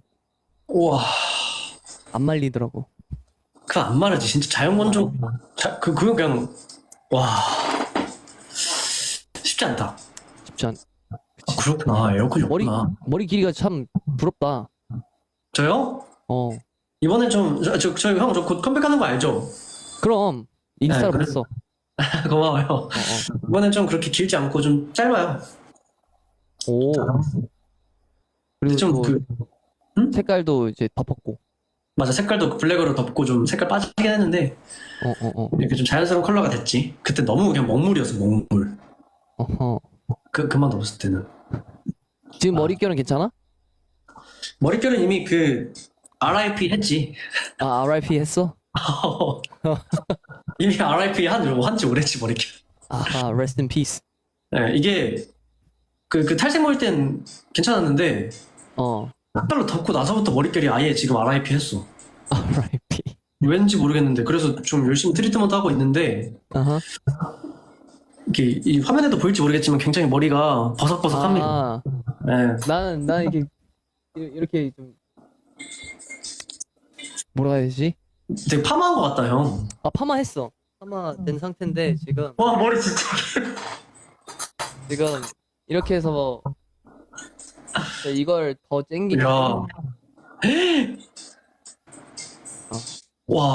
우와. 안 말리더라고. 그거 안 말하지. 진짜 자연 건조. 그거 그냥, 와. 쉽지 않다. 쉽지 않. 아, 그렇구나. 에어컨이 머리 없구나. 머리 길이가 참 부럽다. 저요? 어. 이번엔 좀, 형, 저 곧 컴백하는 거 알죠? 그럼 인스타로 네, 봤어. 고마워요. 이번엔 좀 그렇게 길지 않고 좀 짧아요. 오. 근데 그리고 좀 또 응? 색깔도 이제 덮었고. 맞아. 색깔도 블랙으로 덮고 좀 색깔 빠지긴 했는데, 이렇게 좀 자연스러운 컬러가 됐지. 그때 너무 그냥 먹물이었어, 먹물. 어허. 그만 덮었을 때는. 지금 머릿결은 괜찮아? 머릿결은 이미 RIP 했지. 아, RIP 했어? 이미 RIP 한지 오래지, 머릿결. 아하, rest in peace. 네, 이게, 탈색 머리 땐 괜찮았는데, 색깔로 덮고 나서부터 머릿결이 아예 지금 RIP 했어. RIP. 왠지 모르겠는데, 그래서 좀 열심히 트리트먼트 하고 있는데, 아하. 이게 이 화면에도 보일지 모르겠지만 굉장히 머리가 버석버석합니다. 네. 나는 이렇게 좀 뭐라 해야 되지? 되게 파마한 것 같다, 형. 파마했어. 파마된 상태인데 지금 와, 머리 진짜. 지금 이렇게 해서 이걸 더 쨍기게. 야. 와.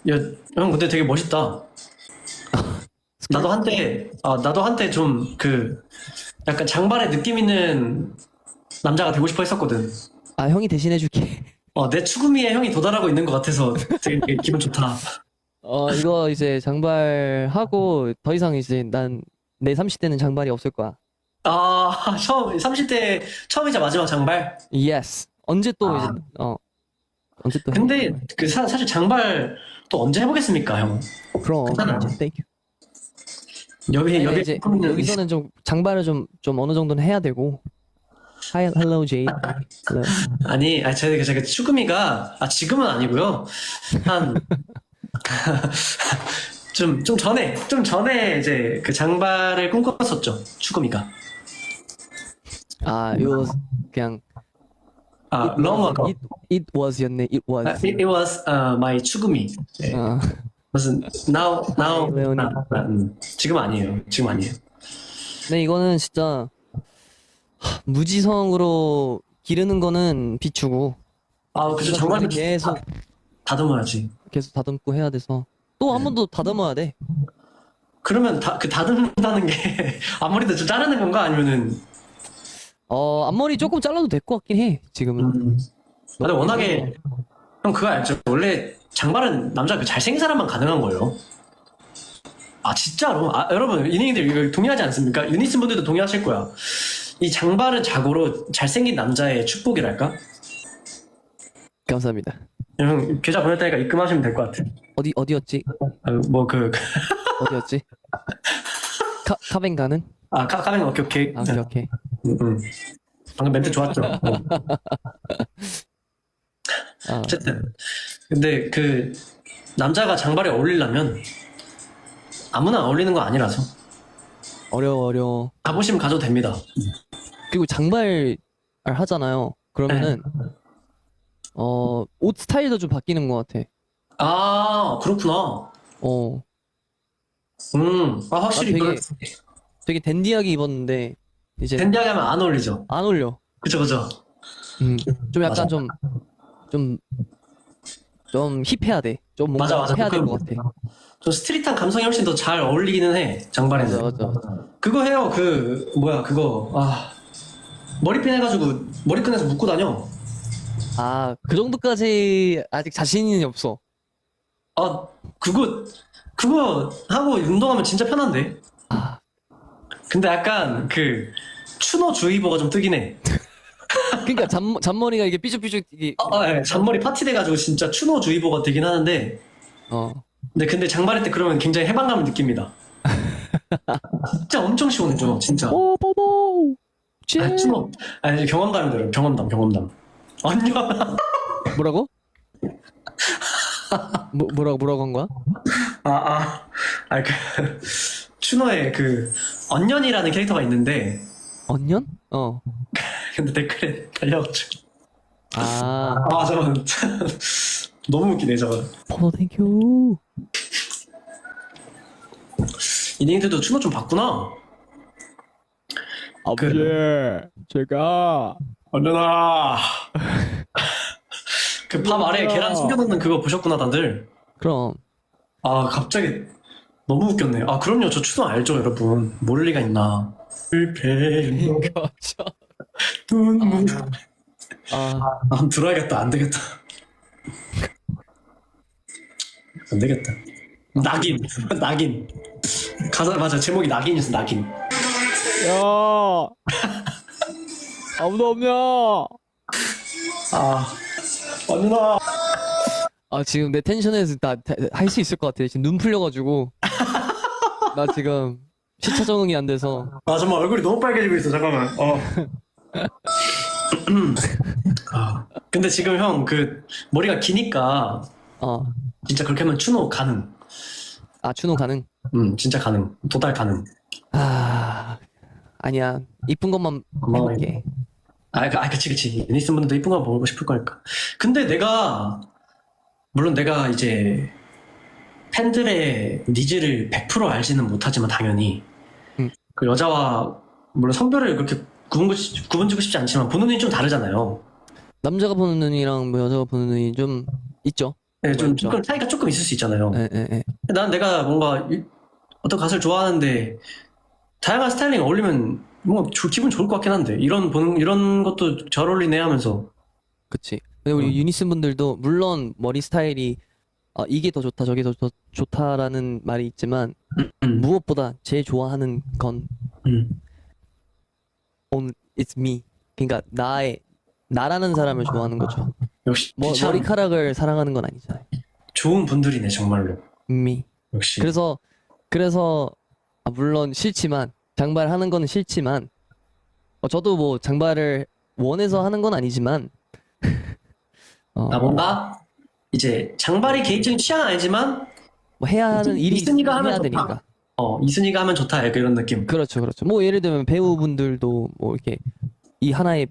야, 형 근데 되게 멋있다. 나도 한때 좀 약간 장발에 느낌 있는 남자가 되고 싶어 했었거든. 형이 대신해줄게. 내 추구미에 형이 도달하고 있는 것 같아서 되게 기분 좋다. 이거 이제 장발하고 더 이상 이제 내 30대는 장발이 없을 거야. 30대 처음이자 마지막 장발? Yes. 언제 또 이제 언제 또 해? 근데 사실 장발 또 언제 해보겠습니까, 형? 그럼. 괜찮아요. Thank you. 여비 이제 여기서는 좀 장발을 좀 어느 정도는 해야 되고. Hello Jade. Hello. 아니, 제가 추구미가 지금은 아니고요. 좀 전에 이제 그 장발을 꿈꿨었죠, 추구미가. It was 그냥. long ago. It was your name. It was. It was my 추구미. 네. 무슨 now. 레오니. 지금 아니에요. 네, 이거는 진짜 무지성으로 기르는 거는 비추고 아, 그쵸. 장발은 계속 다듬어야지. 계속 다듬고 해야 돼서 또 한 번 더 다듬어야 돼. 그러면 그 다듬는다는 게 앞머리도 좀 자르는 건가? 아니면은 앞머리 조금 잘라도 될 것 같긴 해. 지금은. 아, 근데 워낙에 형 그거 알죠? 원래 장발은 남자가 그 잘생긴 사람만 가능한 거예요. 아 진짜로? 아 여러분 이닝이들 이거 동의하지 않습니까? 유니슨 분들도 동의하실 거야. 이 장발은 자고로 잘생긴 남자의 축복이랄까? 감사합니다. 형 계좌 보낼 테니까 입금하시면 될 것 같아. 어디였지? 뭐그 어디였지? 카뱅가는? 카멘 오케이. 아, 오케이. 방금 멘트 좋았죠? 아, 어쨌든 근데 그 남자가 장발에 어울리려면 아무나 어울리는 거 아니라서 어려워. 가보시면 가져도 됩니다. 그리고 장발 하잖아요. 그러면은 옷 스타일도 좀 바뀌는 것 같아. 아 그렇구나. 확실히 되게- 그럴 되게 댄디하게 입었는데 이제 댄디하게 하면 안 어울리죠. 안 어울려. 그쵸. 좀 약간 맞아. 좀 힙해야 돼. 좀 뭔가 맞아. 해야 될 것 같아. 좀 스트릿한 감성이 훨씬 더 잘 어울리기는 해. 장발에는. 맞아. 그거 해요. 머리핀 해가지고 머리끈에서 묶고 다녀. 아, 그 정도까지 아직 자신이 없어. 아 그거 하고 운동하면 진짜 편한데. 아, 근데 약간 그 추노주의보가 좀 뜨긴 해. 그러니까 잔머리가 이게 삐죽삐죽 이게 예. 잔머리 파티 돼가지고 진짜 추노주의보가 되긴 하는데. 근데 장발할 때 그러면 굉장히 해방감을 느낍니다. 진짜 엄청 시원해져, 진짜. 뽀뽀뽀. 아니, 추노. 아니, 경험담이 들어요. 경험담. 언년. 뭐라고? 뭐라고 한 거야? 추노의 그 언년이라는 캐릭터가 있는데 언년? 근데 댓글에 달려가지고 아, 저건 너무 웃기네 저거. 땡큐. 이닝들도 추노 좀 봤구나. 아버지, 제가 언년아. 그 밥 아래에 계란 숨겨놓는 그거 보셨구나 다들. 그럼 갑자기 너무 웃겼네. 그럼요. 저 추노 알죠, 여러분. 모를 리가 있나. 불패 거쳐. 눈물. 아, 들어야겠다. 안 되겠다. 안 되겠다. 낙인. 가사 맞아. 제목이 낙인이었어. 낙인. 야, 아무도 없냐? 언니나. 지금 내 텐션에서 나 할 수 있을 것 같아. 지금 눈 풀려가지고 나 지금 시차 적응이 안 돼서. 정말 얼굴이 너무 빨개지고 있어. 잠깐만. 근데 지금 형 그 머리가 기니까 진짜 그렇게 하면 추노 가능. 추노 가능? 진짜 가능. 도달 가능. 아니야. 이쁜 것만 해볼게. 그치. 유니슨 분들도 이쁜 거 보고 싶을 거니까. 근데 물론 내가 이제 팬들의 니즈를 100% 알지는 못하지만 당연히 그 여자와 물론 성별을 그렇게 구분짓고 싶지 않지만 보는 눈이 좀 다르잖아요. 남자가 보는 눈이랑 뭐 여자가 보는 눈이 좀 있죠. 네, 좀 있죠. 차이가 조금 있을 수 있잖아요. 예. 난 내가 뭔가 어떤 가수를 좋아하는데 다양한 스타일링 어울리면 뭔가 기분 좋을 것 같긴 한데 이런 것도 잘 어울리네 하면서. 그치. 근데 우리 유니슨 분들도 물론 머리 스타일이 이게 더 좋다 저게 더 좋다라는 말이 있지만 무엇보다 제일 좋아하는 건 it's me. 그러니까 나라는 사람을 좋아하는 거죠. 역시 참 머리카락을 사랑하는 건 아니잖아요. 좋은 분들이네 정말로. me. 역시. 그래서 물론 싫지만 장발하는 거는 싫지만 저도 뭐 장발을 원해서 하는 건 아니지만 뭔가 이제 장발이 개인적인 취향은 아니지만 뭐 해야 하는 일이 이순이가 하면 해야 좋다. 되니까. 이순이가 하면 좋다 약간 이런 느낌. 그렇죠. 뭐 예를 들면 배우분들도 뭐 이렇게 이 하나의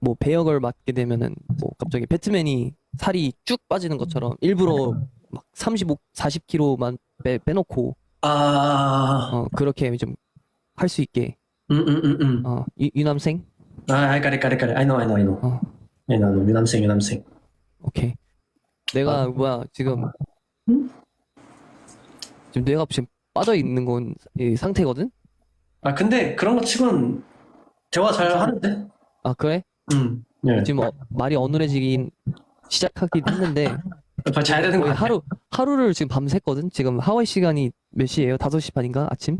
뭐 배역을 맡게 되면은 뭐 갑자기 배트맨이 살이 쭉 빠지는 것처럼 일부러 막 40kg만 빼놓고 그렇게 좀 할 수 있게 유남생? I got it, got it, got it. I know, I know, I know. 어, I know, I know. 유남생, 유남생. 오케이. 내가 뭐야 지금 응? 지금 뇌가 지금 빠져 있는 건 이 상태거든? 아, 근데 그런 거 치곤 대화 잘 괜찮아? 하는데? 아, 그래? 예. 지금 말이 어눌해지긴 시작하긴 했는데 빨리 자야 되는 거 거의 같아. 하루를 지금 밤샜거든? 지금 하와이 시간이 몇 시예요? 5시 반인가? 아침?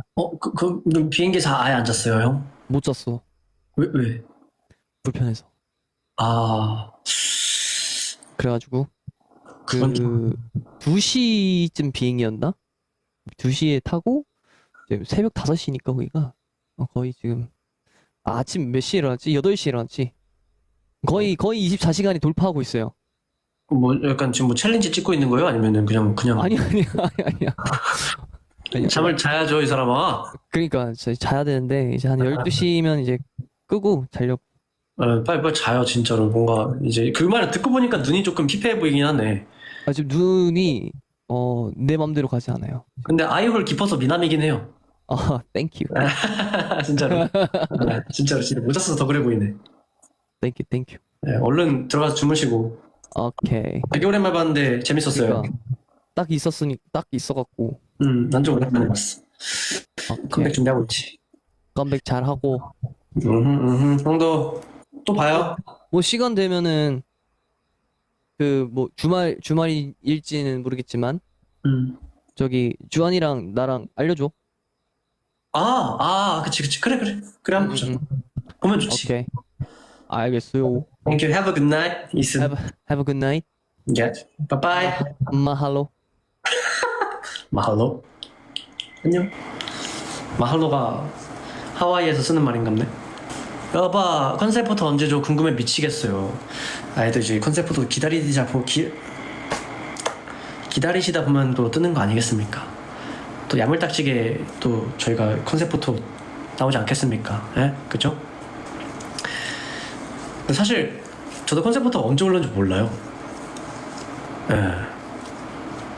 그럼 비행기에서 아예 안 잤어요, 형? 못 잤어. 왜? 불편해서. 아, 그래가지고 그건 좀. 2시쯤 비행이었나? 2시에 타고 이제 새벽 5시니까 거기가 거의 지금 아침 몇 시에 일어났지? 8시에 일어났지? 거의 24시간이 돌파하고 있어요. 뭐 약간 지금 뭐 챌린지 찍고 있는 거예요? 아니면은 그냥 아니야. 아니야. 잠을 자야죠, 이 사람아. 그러니까 자야 되는데 이제 한 12시면 이제 끄고 자려고. 빨리 자요, 진짜로. 뭔가 이제 그 말을 듣고 보니까 눈이 조금 피폐해 보이긴 하네. 아, 지금 눈이 내 맘대로 가지 않아요. 근데 아이홀 깊어서 미남이긴 해요. 아, 땡큐. 진짜로. 진짜로 못 잤어서 더 그래 보이네. 땡큐. 네, 얼른 들어가서 주무시고. 오케이. 되게 오랜만에 봤는데 재밌었어요. 그러니까 딱 있어갖고. 난 좀 오랜만에 봤어. 오케이. 컴백 준비하고 있지. 컴백 잘하고. 형도 또 봐요. 뭐 시간 되면은 그 뭐 주말일지는 모르겠지만 저기 주한이랑 나랑 알려줘. 그치. 그래. 그래, 한번 보자. 음, 보면 좋지. 오케이. 알겠어요. Thank you. Have a good night. 이슨. Have a good night. Yeah. Bye bye. 마할로. 마할로. 안녕. 마할로가 하와이에서 쓰는 말인갑네. 여봐, 컨셉포터 언제 줘? 궁금해 미치겠어요. 아이들 이제 컨셉포터 기다리시다 보면 또 뜨는 거 아니겠습니까? 또 야물딱지게 또 저희가 컨셉포터 나오지 않겠습니까? 예? 그죠? 근데 사실 저도 컨셉포터 언제 올라온지 몰라요. 예.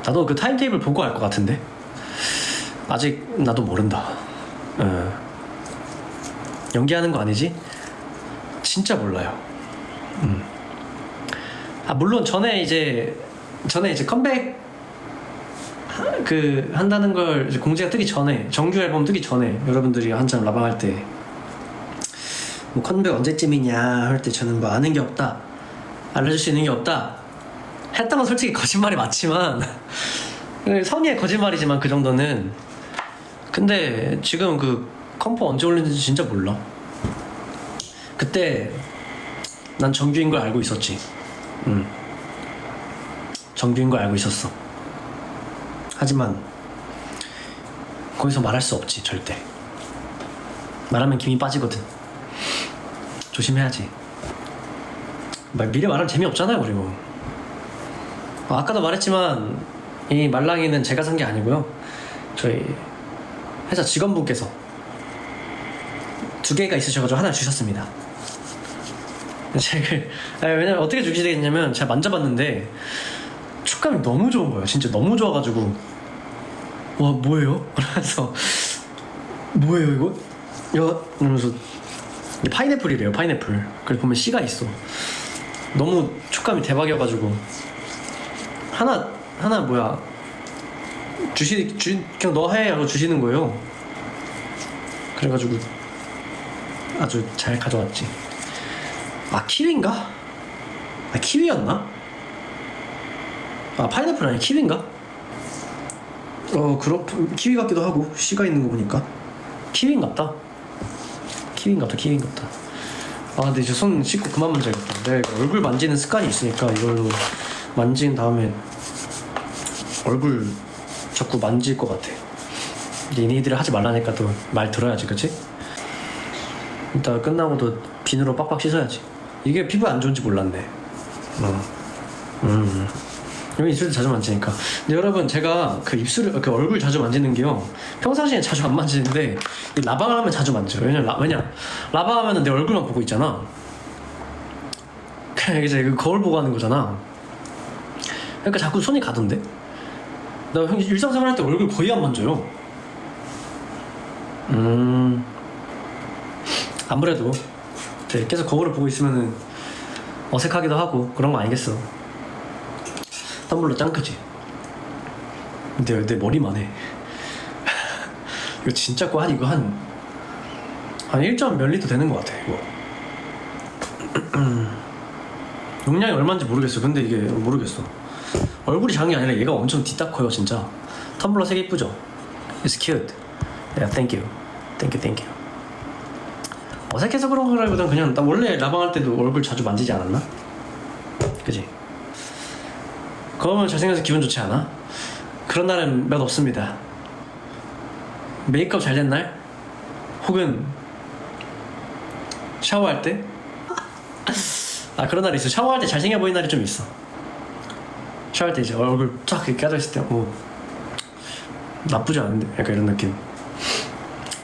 나도 그 타임테이블 보고 알 것 같은데 아직 나도 모른다. 예. 연기하는 거 아니지? 진짜 몰라요. 물론 전에 이제 컴백 한다는 걸 이제 공지가 뜨기 전에, 정규 앨범 뜨기 전에 여러분들이 한참 라방할 때 뭐 컴백 언제쯤이냐 할 때 저는 뭐 아는 게 없다, 알려줄 수 있는 게 없다 했던 건 솔직히 거짓말이 맞지만 선의의 거짓말이지만 그 정도는. 근데 지금 그 컴포 언제 올리는지 진짜 몰라. 그때 난 정규인 걸 알고 있었지. 정규인 걸 알고 있었어. 하지만 거기서 말할 수 없지. 절대 말하면 김이 빠지거든. 조심해야지. 미리 말하면 재미없잖아요. 그리고 아까도 말했지만 이 말랑이는 제가 산 게 아니고요, 저희 회사 직원분께서 2개가 있으셔가지고 하나 주셨습니다. 왜냐면 어떻게 주시겠냐면 제가 만져봤는데 촉감이 너무 좋은 거예요. 진짜 너무 좋아가지고 와 뭐예요? 그래서 뭐예요 이거? 이러면서 파인애플이래요. 파인애플. 그래서 보면 씨가 있어. 너무 촉감이 대박이어가지고 하나 뭐야 그냥 너 해 하고 주시는 거예요. 그래가지고 아주 잘 가져왔지. 키위인가? 키위였나? 파인애플 아니 키위인가? 키위 같기도 하고 씨가 있는 거 보니까 키위인갑다. 근데 이제 손 씻고 그만 만져야겠다. 내가 얼굴 만지는 습관이 있으니까 이걸로 만진 다음에 얼굴 자꾸 만질 것 같아. 니네들이 하지 말라니까 또 말 들어야지, 그치? 이따 끝나고도 비누로 빡빡 씻어야지. 이게 피부에 안 좋은지 몰랐네. 여기 입술도 자주 만지니까. 근데 여러분, 제가 그 얼굴 자주 만지는 게요, 평상시에 자주 안 만지는데 이 라방을 하면 자주 만져요. 왜냐 라방 하면은 내 얼굴만 보고 있잖아. 그냥 이제 그 거울 보고 하는 거잖아. 그러니까 자꾸 손이 가던데. 나 일상생활 할 때 얼굴 거의 안 만져요. 아무래도 이제 계속 거울을 보고 있으면은 어색하기도 하고 그런 거 아니겠어. 텀블러 짱 크지? 근데 내 머리만 해. 이거 진짜 한 이거 한 1점 몇 리터 되는 것 같아 이거. 용량이 얼마인지 모르겠어. 근데 이게 모르겠어. 얼굴이 작은 게 아니라 얘가 엄청 뒤딱 커요 진짜. 텀블러 색이 이쁘죠? It's cute. Yeah, thank you. Thank you, thank you. 어색해서 그런 거라기보단 그냥 나 원래 라방 할 때도 얼굴 자주 만지지 않았나? 그지? 그러면 잘생겨서 기분 좋지 않아? 그런 날은 몇 없습니다. 메이크업 잘 된 날? 혹은 샤워할 때? 아 그런 날이 있어. 샤워할 때 잘생겨 보이는 날이 좀 있어. 샤워할 때 이제 얼굴 쫙 이렇게 까져있을 때 오, 나쁘지 않은데? 약간 이런 느낌.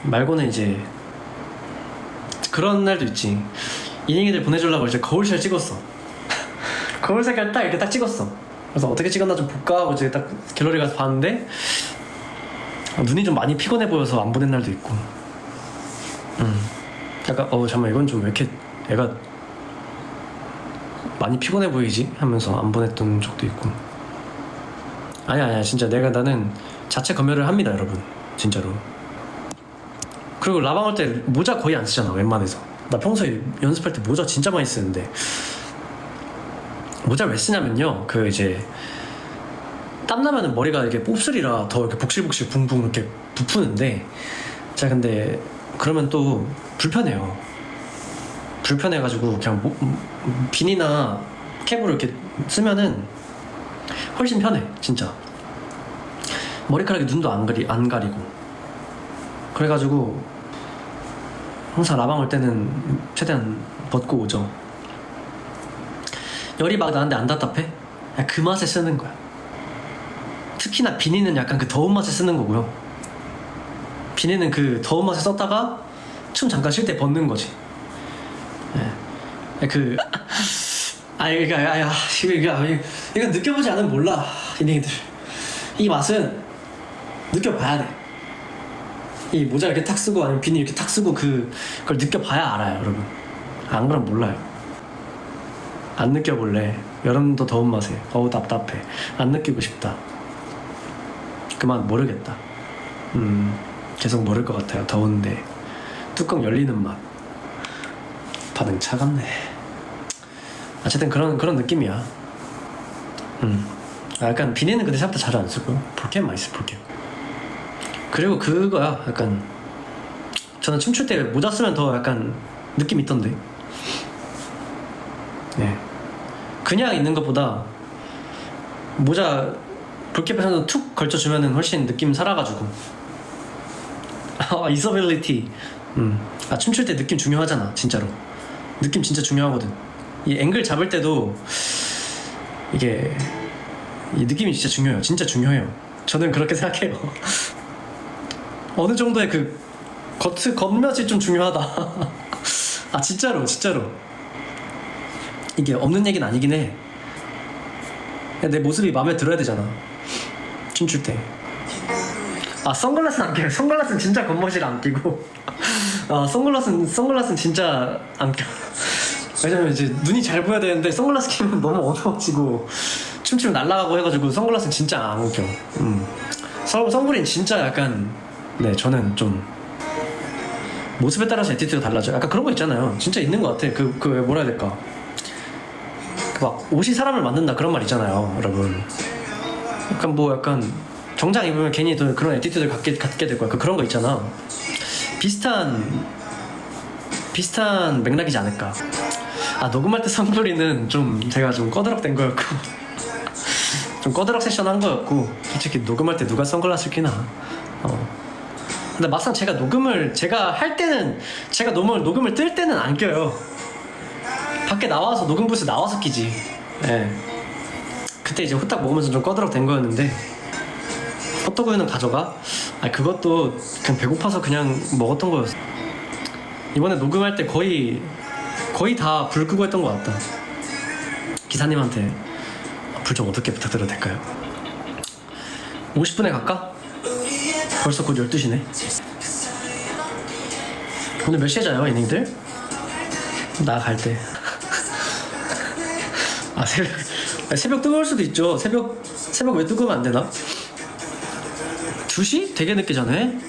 말고는 이제 그런 날도 있지. 이닝이들 보내주려고 이제 거울샷 찍었어. 거울 색깔 딱 이렇게 딱 찍었어. 그래서 어떻게 찍었나 좀 볼까 하고 이제 딱 갤러리 가서 봤는데 눈이 좀 많이 피곤해 보여서 안 보낸 날도 있고. 약간 잠깐만 이건 좀 왜 이렇게 애가 많이 피곤해 보이지? 하면서 안 보냈던 적도 있고. 아니야 진짜 나는 자체 검열을 합니다 여러분. 진짜로. 그리고 라방 할 때 모자 거의 안 쓰잖아 웬만해서. 나 평소에 연습할 때 모자 진짜 많이 쓰는데 모자 왜 쓰냐면요 그 이제 땀나면은 머리가 이렇게 곱슬이라 더 이렇게 복실복실 붕붕 이렇게 부푸는데 자 근데 그러면 또 불편해가지고 그냥 비니나 캡으로 이렇게 쓰면은 훨씬 편해 진짜. 머리카락에 눈도 안 가리고. 그래가지고 항상 라방 올 때는 최대한 벗고 오죠. 열이 막 나는데 안 답답해? 그 맛에 쓰는 거야. 특히나 비니는 약간 그 더운 맛에 쓰는 거고요. 비니는 그 더운 맛에 썼다가 춤 잠깐 쉴 때 벗는 거지. 이거 느껴보지 않으면 몰라. 이네들 이 맛은 느껴봐야 돼. 이 모자 이렇게 탁 쓰고 아니면 비니 이렇게 탁 쓰고 그걸 느껴봐야 알아요 여러분. 안 그럼 몰라요. 안 느껴볼래? 여름도 더운 맛에 어우 답답해. 안 느끼고 싶다. 그만 모르겠다. 계속 모를 것 같아요. 더운데 뚜껑 열리는 맛. 반응 차갑네. 어쨌든 그런 느낌이야. 약간 비니는 근데 생각보다 자주 안 쓰고요. 볼캠 많이 써. 볼캠. 그리고 그거야 약간 저는 춤출 때 모자 쓰면 더 약간 느낌 있던데. 네. 그냥 있는 것보다 모자 볼캡에서 툭 걸쳐주면은 훨씬 느낌 살아가지고. 이서빌리티. 춤출 때 느낌 중요하잖아 진짜로. 느낌 진짜 중요하거든. 이 앵글 잡을 때도 이게 이 느낌이 진짜 중요해요. 진짜 중요해요. 저는 그렇게 생각해요. 어느 정도의 그 겉멋이 좀 중요하다. 진짜로 이게 없는 얘기는 아니긴 해. 내 모습이 마음에 들어야 되잖아 춤출 때. 선글라스는 안 껴요. 선글라스는 진짜 겉멋이라 안 끼고. 선글라스는 진짜 안 껴. 왜냐면 이제 눈이 잘 보여야 되는데 선글라스 끼면 너무 어두워지고 춤추면 날아가고 해가지고 선글라스는 진짜 안 껴. 선글은 진짜 약간 저는 좀 모습에 따라서 에티튜드가 달라져요. 약간 그런 거 있잖아요. 진짜 있는 것 같아. 왜 뭐라 해야 될까? 막 옷이 사람을 만든다 그런 말 있잖아요, 여러분. 약간 정장 입으면 괜히 또 그런 에티튜드를 갖게 될 거야. 그런 거 있잖아. 비슷한 맥락이지 않을까. 녹음할 때 선글이는 좀 제가 좀 꺼드럭된 거였고 좀 꺼드럭 세션 한 거였고 솔직히 녹음할 때 누가 선글라스를 끼나. 근데 막상 제가 할 때는 제가 녹음을 뜰 때는 안 껴요. 밖에 나와서 녹음 부스에 나와서 끼지. 그때 이제 후딱 먹으면서 좀 꺼드럭 된 거였는데 호떡우유는 가져가? 그것도 그냥 배고파서 그냥 먹었던 거였어. 이번에 녹음할 때 거의 다 불 끄고 했던 것 같다. 기사님한테 불 좀 어떻게 부탁드려도 될까요? 50분에 갈까? 벌써 곧 12시네. 오늘 몇 시에 자요, 이닝들? 나 갈 때. 아, 새벽 뜨거울 수도 있죠. 새벽 왜 뜨거우면 안 되나? 2시? 되게 늦게 자네?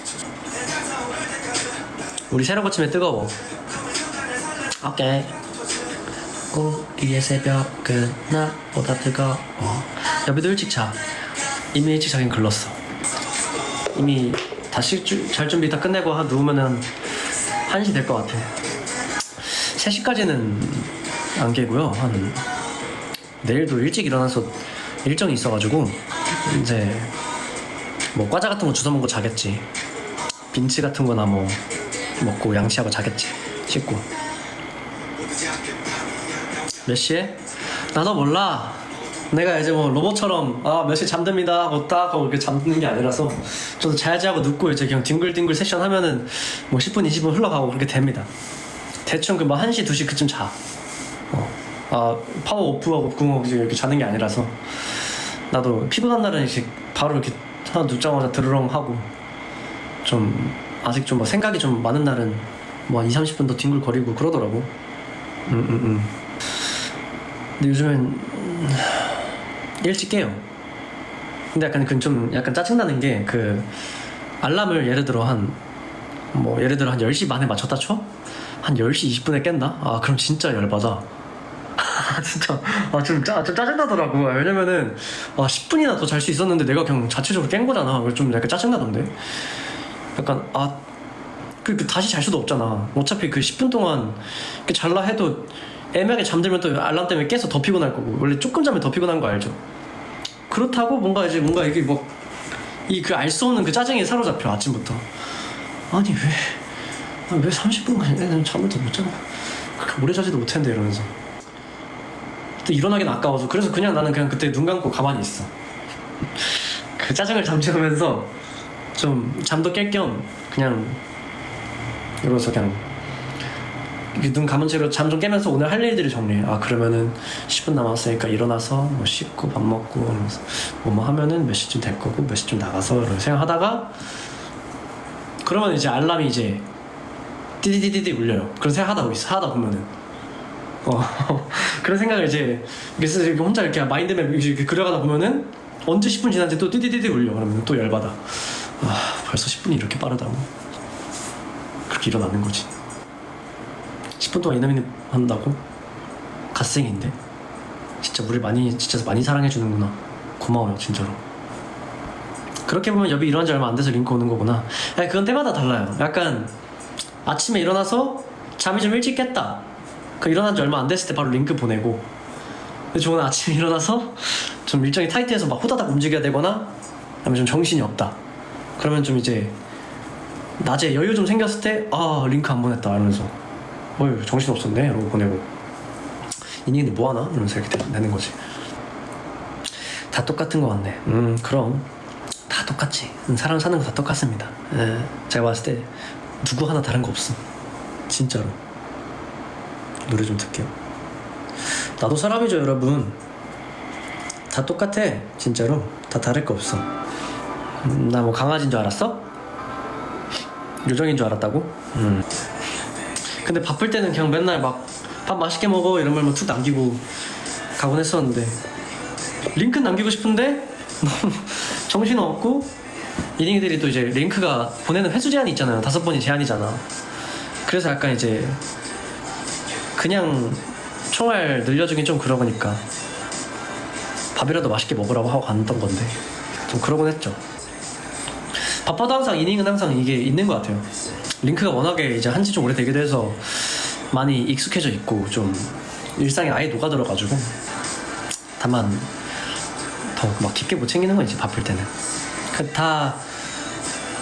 우리 새벽 아침에 뜨거워. 오케이. 우리의 새벽은 나보다 뜨거워. 여비도 일찍 자. 이미 일찍 자긴 글렀어. 이미 다시 잘 준비 다 끝내고 누우면은 1시 될 것 같아. 3시까지는 안 깨고요. 내일도 일찍 일어나서 일정이 있어가지고 이제 뭐 과자 같은 거 주워 먹고 자겠지. 빈치 같은 거나 뭐 먹고 양치하고 자겠지. 씻고. 몇 시에? 나도 몰라. 내가 이제 뭐 로봇처럼 몇 시에 잠듭니다 하고 딱 하고 이렇게 잠드는 게 아니라서 저도 자야지 하고 눕고 이제 그냥 뒹굴뒹굴 세션 하면은 뭐 10분 20분 흘러가고 그렇게 됩니다. 대충 뭐 1시 2시 그쯤 자. 파워 오프하고 쿵하고 이렇게 자는 게 아니라서 나도 피곤한 날은 이제 바로 이렇게 하나 눕자마자 드르렁 하고 좀 아직 좀 뭐 생각이 좀 많은 날은 뭐 한 20-30분 더 뒹굴거리고 그러더라고. 근데 요즘엔 일찍 깨요. 근데 약간 좀 약간 짜증나는 게 알람을 예를 들어 한 10시 반에 맞췄다 쳐? 한 10시 20분에 깬다? 그럼 진짜 열받아. 진짜 좀 짜증나더라고. 왜냐면은 10분이나 더 잘 수 있었는데 내가 그냥 자체적으로 깬 거잖아. 그래서 좀 약간 짜증나던데. 약간 다시 잘 수도 없잖아. 어차피 10분 동안 이렇게 잘라 해도 애매하게 잠들면 또 알람 때문에 깨서 더 피곤할 거고. 원래 조금 자면 더 피곤한 거 알죠? 그렇다고 뭔가 이게 알 수 없는 짜증에 사로잡혀. 아침부터. 아니 왜 30분간 잠을 더 못 자나? 그렇게 오래 자지도 못했는데 이러면서 또 일어나긴 아까워서. 그래서 나는 그냥 그때 눈 감고 가만히 있어. 그 짜증을 잠재우면서 좀 잠도 깰 겸 그냥 이러면서 그냥 눈 감은 채로 잠 좀 깨면서 오늘 할 일들을 정리해. 그러면은 10분 남았으니까 일어나서 뭐 씻고 밥 먹고 이러면서 뭐 하면은 몇 시쯤 될 거고 몇 시쯤 나가서 이런 생각하다가 그러면 이제 알람이 이제 띠디디디디 울려요. 그런 하다 보면은 그런 생각을 이제 혼자 이렇게 마인드맵 이렇게 그려가다 보면은 언제 10분 지났는지 또 띠디디디 울려. 그러면 또 열받아. 벌써 10분이 이렇게 빠르다고. 그렇게 일어나는 거지. 10분 동안 이놈이 한다고? 갓생인데 진짜 우리 진짜 많이 사랑해주는구나. 고마워요 진짜로. 그렇게 보면 여비 일어난 지 얼마 안 돼서 링크 오는 거구나. 그건 때마다 달라요. 약간 아침에 일어나서 잠이 좀 일찍 깼다. 일어난 지 얼마 안 됐을 때 바로 링크 보내고. 근데 저는 아침에 일어나서 좀 일정이 타이트해서 막 호다닥 움직여야 되거나 아니면 좀 정신이 없다. 그러면 좀 이제 낮에 여유 좀 생겼을 때 링크 안 보냈다 이러면서 정신 없었네 이러고 보내고. 이닝인데 뭐하나? 이러면서 이렇게 내는 거지. 다 똑같은 거 같네. 그럼 다 똑같지. 사람 사는 거 다 똑같습니다. 제가 봤을 때 누구 하나 다른 거 없어. 진짜로. 노래 좀 듣게요. 나도 사람이죠 여러분. 다 똑같아. 진짜로 다 다를 거 없어. 나 뭐 강아지인 줄 알았어? 요정인 줄 알았다고? 근데 바쁠 때는 그냥 맨날 밥 맛있게 먹어 이런 말만 툭 남기고 가곤 했었는데 링크 남기고 싶은데 너무 정신없고 이닝이들이 또 이제 링크가 보내는 횟수 제한이 있잖아요. 5번이 제한이잖아. 그래서 약간 이제 그냥 총알 늘려주긴 좀 그러니까 밥이라도 맛있게 먹으라고 하고 갔던 건데 좀 그러곤 했죠. 바빠도 항상 이닝은 항상 이게 있는 것 같아요. 링크가 워낙에 이제 한지 좀 오래되기도 해서 많이 익숙해져 있고 좀 일상에 아예 녹아들어가지고 다만 더 막 깊게 못 챙기는 건 이제 바쁠 때는 다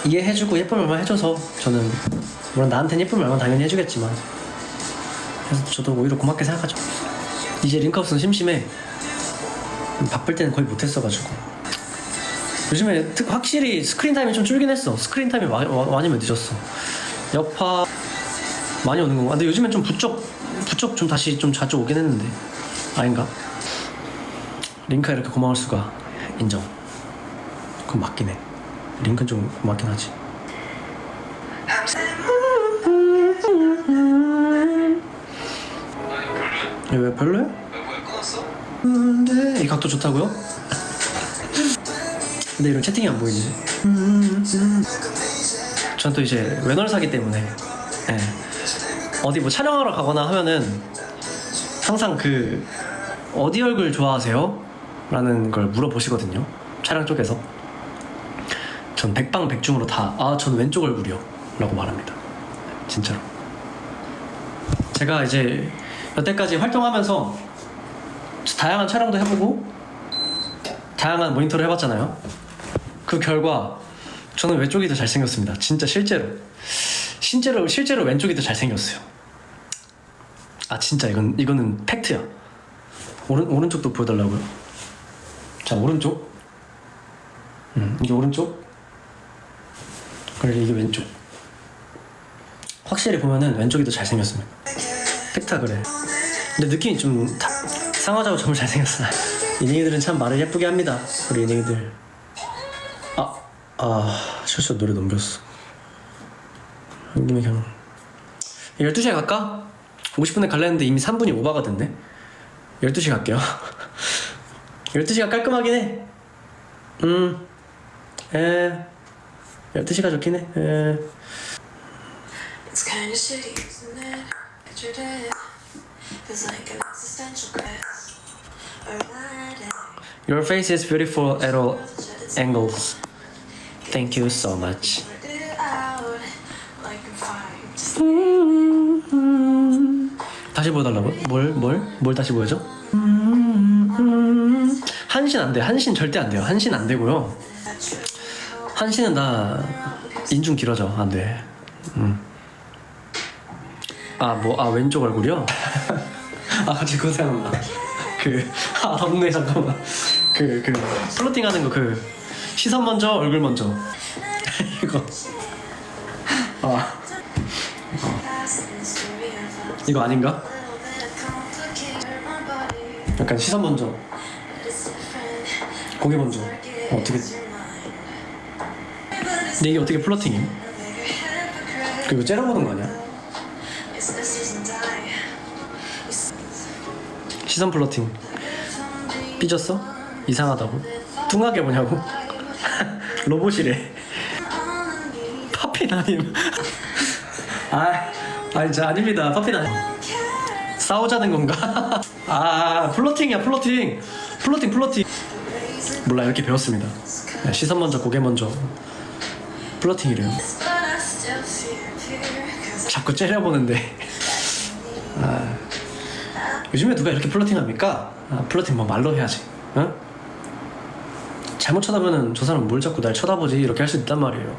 이해해주고 예쁜 말만 해줘서 저는 물론 나한테는 예쁜 말만 당연히 해주겠지만 그래서 저도 오히려 고맙게 생각하죠. 이제 링크 없으면 심심해. 바쁠 때는 거의 못했어가지고 요즘에 확실히 스크린 타임이 좀 줄긴 했어. 스크린 타임이 많이 늦었어. 여파 많이 오는 건가? 근데 요즘엔 좀 부쩍 좀 다시 좀 자주 오긴 했는데 아닌가? 링크가 이렇게 고마울 수가. 인정. 그건 맞긴 해. 링크는 좀 고맙긴 하지. 왜 별로야? 이 각도 좋다고요? 근데 이런 채팅이 안 보이네. 전 또 이제 외널사기 때문에 예. 어디 뭐 촬영하러 가거나 하면은 항상 그 어디 얼굴 좋아하세요? 라는 걸 물어보시거든요. 촬영 쪽에서. 전 백방백중으로 다 전 왼쪽 얼굴이요 라고 말합니다. 진짜로. 제가 이제 여태까지 활동하면서 다양한 촬영도 해보고 다양한 모니터를 해봤잖아요. 그 결과 저는 왼쪽이 더 잘생겼습니다. 진짜 실제로 왼쪽이 더 잘생겼어요. 진짜 이거는 팩트야. 오른쪽도 보여달라고요? 자, 오른쪽. 이게 오른쪽. 그리고 이게 왼쪽. 확실히 보면은 왼쪽이 더 잘생겼습니다. 팩트야 그래. 근데 느낌이 좀 상하자고 정말 잘생겼어. 이닝이들은 참 말을 예쁘게 합니다. 우리 이닝이들. 실수 노래 넘겼어. 한 김에 그냥 12시에 갈까? 50분에 갈라 했는데 이미 3분이 오바가 됐네. 12시 갈게요. 12시가 깔끔하긴 해. 12시가 좋긴 해. It's kinda shitty, isn't it? Pictured it. Feels like an existential crisis. Your face is beautiful at all angles. Thank you so much. 다시 보여달라고? 뭘 다시 보여줘? 한신 안 돼. 한신 절대 안 돼요. 한신 안 되고요. 한신은 나 인중 길어져. 안 돼. 왼쪽 얼굴이요? 갑자기 그거 생각나. 없네, 잠깐만. 플로팅 하는 거, 시선 먼저, 얼굴 먼저. 이거 아닌가? 약간 시선 먼저, 고개 먼저. 어떻게. 근데 이게 어떻게 플로팅임? 이거 째려보는 거 아니야? 시선 플러팅. 삐졌어? 이상하다고? 뚱하게 보냐고? 로봇이래. 파핀 아님. 진짜 아닙니다. 파핀 아님. 싸우자는 건가? 플러팅이야. 플러팅. 몰라, 이렇게 배웠습니다. 시선 먼저, 고개 먼저. 플러팅이래요. 자꾸 째려보는데. 요즘에 누가 이렇게 플러팅합니까? 플러팅 뭐 말로 해야지. 응? 잘못 쳐다보면은 저 사람 뭘 자꾸 날 쳐다보지 이렇게 할 수 있단 말이에요.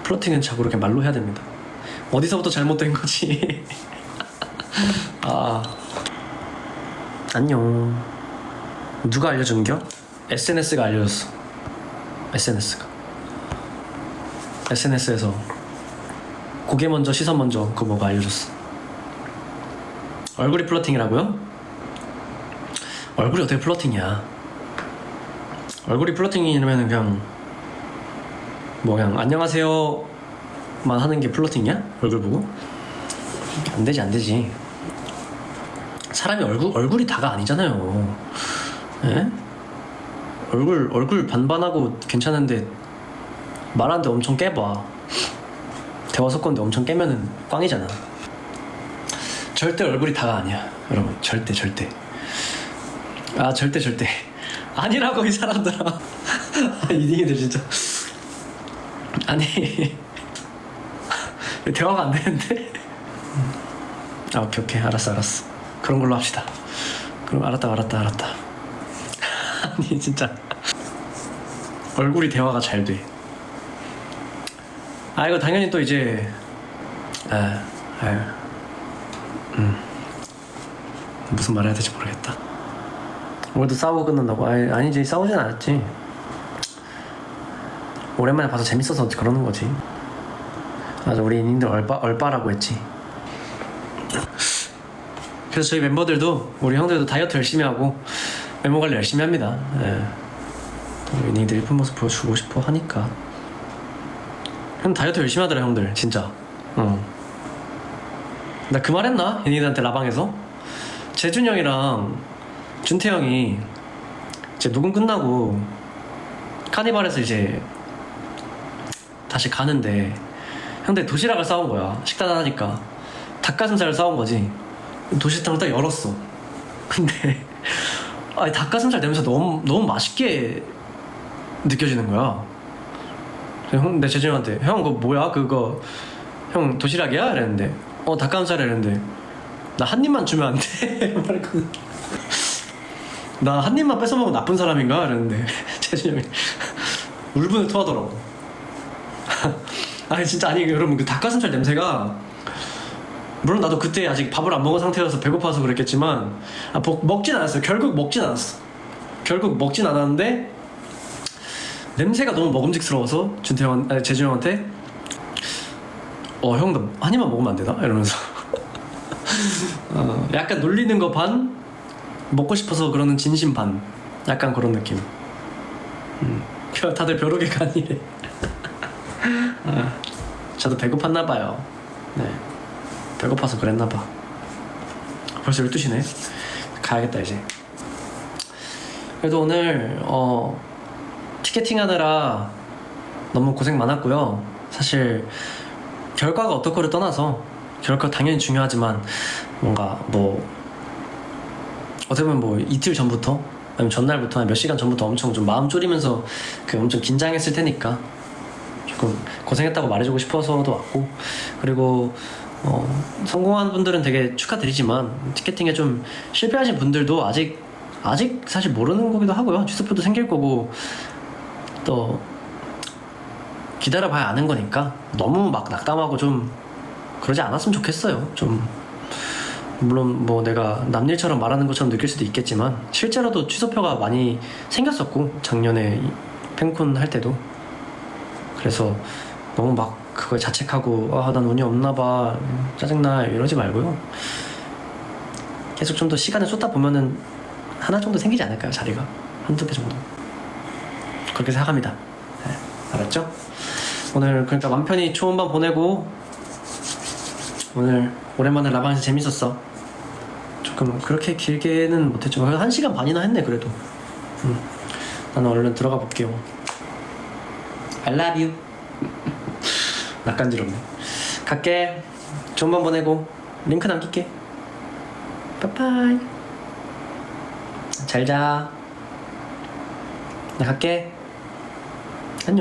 플러팅은 자꾸 이렇게 말로 해야 됩니다. 어디서부터 잘못된 거지? 안녕. 누가 알려준겨? SNS가 알려줬어. SNS에서 고개 먼저 시선 먼저 그거 뭐가 알려줬어. 얼굴이 플러팅이라고요? 얼굴이 어떻게 플러팅이야? 얼굴이 플러팅이라면 그냥 안녕하세요만 하는 게 플러팅이야? 얼굴 보고? 안 되지. 사람이 얼굴이 다가 아니잖아요. 예? 얼굴 반반하고 괜찮은데 말하는데 엄청 깨봐. 대화 섞었는데 엄청 깨면은 꽝이잖아. 절대 얼굴이 다가 아니야, 여러분. 절대. 절대 아니라고, 이 사람들아. 이딩이들 진짜. 아니 대화가 안 되는데. 오케이. 알았어. 그런 걸로 합시다. 그럼 알았다. 아니 진짜 얼굴이 대화가 잘 돼. 이거 당연히 또 이제 무슨 말 해야 될지 모르겠다. 오늘도 싸우고 끝난다고? 아니지, 싸우진 않았지. 오랜만에 봐서 재밌어서 그러는 거지. 맞아, 우리 인인들 얼빠라고 했지. 그래서 저희 멤버들도, 우리 형들도 다이어트 열심히 하고 외모 관리 열심히 합니다. 우리 인인들 예쁜 모습 보여주고 싶어 하니까. 형 다이어트 열심히 하더라, 형들. 진짜. 나 그 말 했나? 인인들한테 라방에서? 재준이 형이랑 준태 형이 이제 녹음 끝나고 카니발에서 이제 다시 가는데 형들 도시락을 싸온 거야. 식단 하니까 닭가슴살을 싸온 거지. 도시락을 딱 열었어. 근데 아니 닭가슴살 냄새 너무 맛있게 느껴지는 거야. 내 재준이한테 형 그거 뭐야 그거 형 도시락이야? 이랬는데 닭가슴살이야. 이랬는데 나 한 입만 주면 안 돼? 말했거든. 나 한 입만 뺏어 먹으면 나쁜 사람인가? 이랬는데 재준이 형이 울분을 토하더라고. 아니 진짜 아니 여러분 그 닭가슴살 냄새가 물론 나도 그때 아직 밥을 안 먹은 상태여서 배고파서 그랬겠지만 먹진 않았어요. 결국 먹진 않았는데 냄새가 너무 먹음직스러워서 재준이 형한테 형도 한 입만 먹으면 안 되나? 이러면서 약간 놀리는 거 반 먹고 싶어서 그러는 진심 반 약간 그런 느낌. 다들 벼룩이가 아니래. 저도 배고팠나봐요. 네, 배고파서 그랬나봐. 벌써 12시네 가야겠다 이제. 그래도 오늘 티켓팅 하느라 너무 고생 많았고요. 사실 결과가 어떻고를 떠나서 결과 당연히 중요하지만 뭔가 어떻게 보면 이틀 전부터 아니면 전날부터 몇 시간 전부터 엄청 좀 마음 졸이면서 엄청 긴장했을 테니까 조금 고생했다고 말해주고 싶어서도 왔고, 그리고 성공한 분들은 되게 축하드리지만 티켓팅에 좀 실패하신 분들도 아직 사실 모르는 거기도 하고요. 취소표도 생길 거고 또 기다려봐야 아는 거니까 너무 막 낙담하고 좀 그러지 않았으면 좋겠어요. 좀 물론 내가 남일처럼 말하는 것처럼 느낄 수도 있겠지만 실제로도 취소표가 많이 생겼었고 작년에 팬콘 할 때도. 그래서 너무 막 그걸 자책하고 난 운이 없나 봐 짜증나 이러지 말고요. 계속 좀 더 시간을 쏟다 보면은 하나 정도 생기지 않을까요? 자리가 한두 개 정도. 그렇게 생각합니다. 네, 알았죠? 오늘 그러니까 맘 편히 좋은 밤 보내고, 오늘 오랜만에 라방에서 재밌었어. 조금 그렇게 길게는 못했지만 1시간 반이나 했네 그래도. 나는 얼른 들어가 볼게요. I love you. 낯간지럽네. 갈게. 좋은 밤 보내고 링크 남길게. 빠빠이. 잘 자. 나 갈게.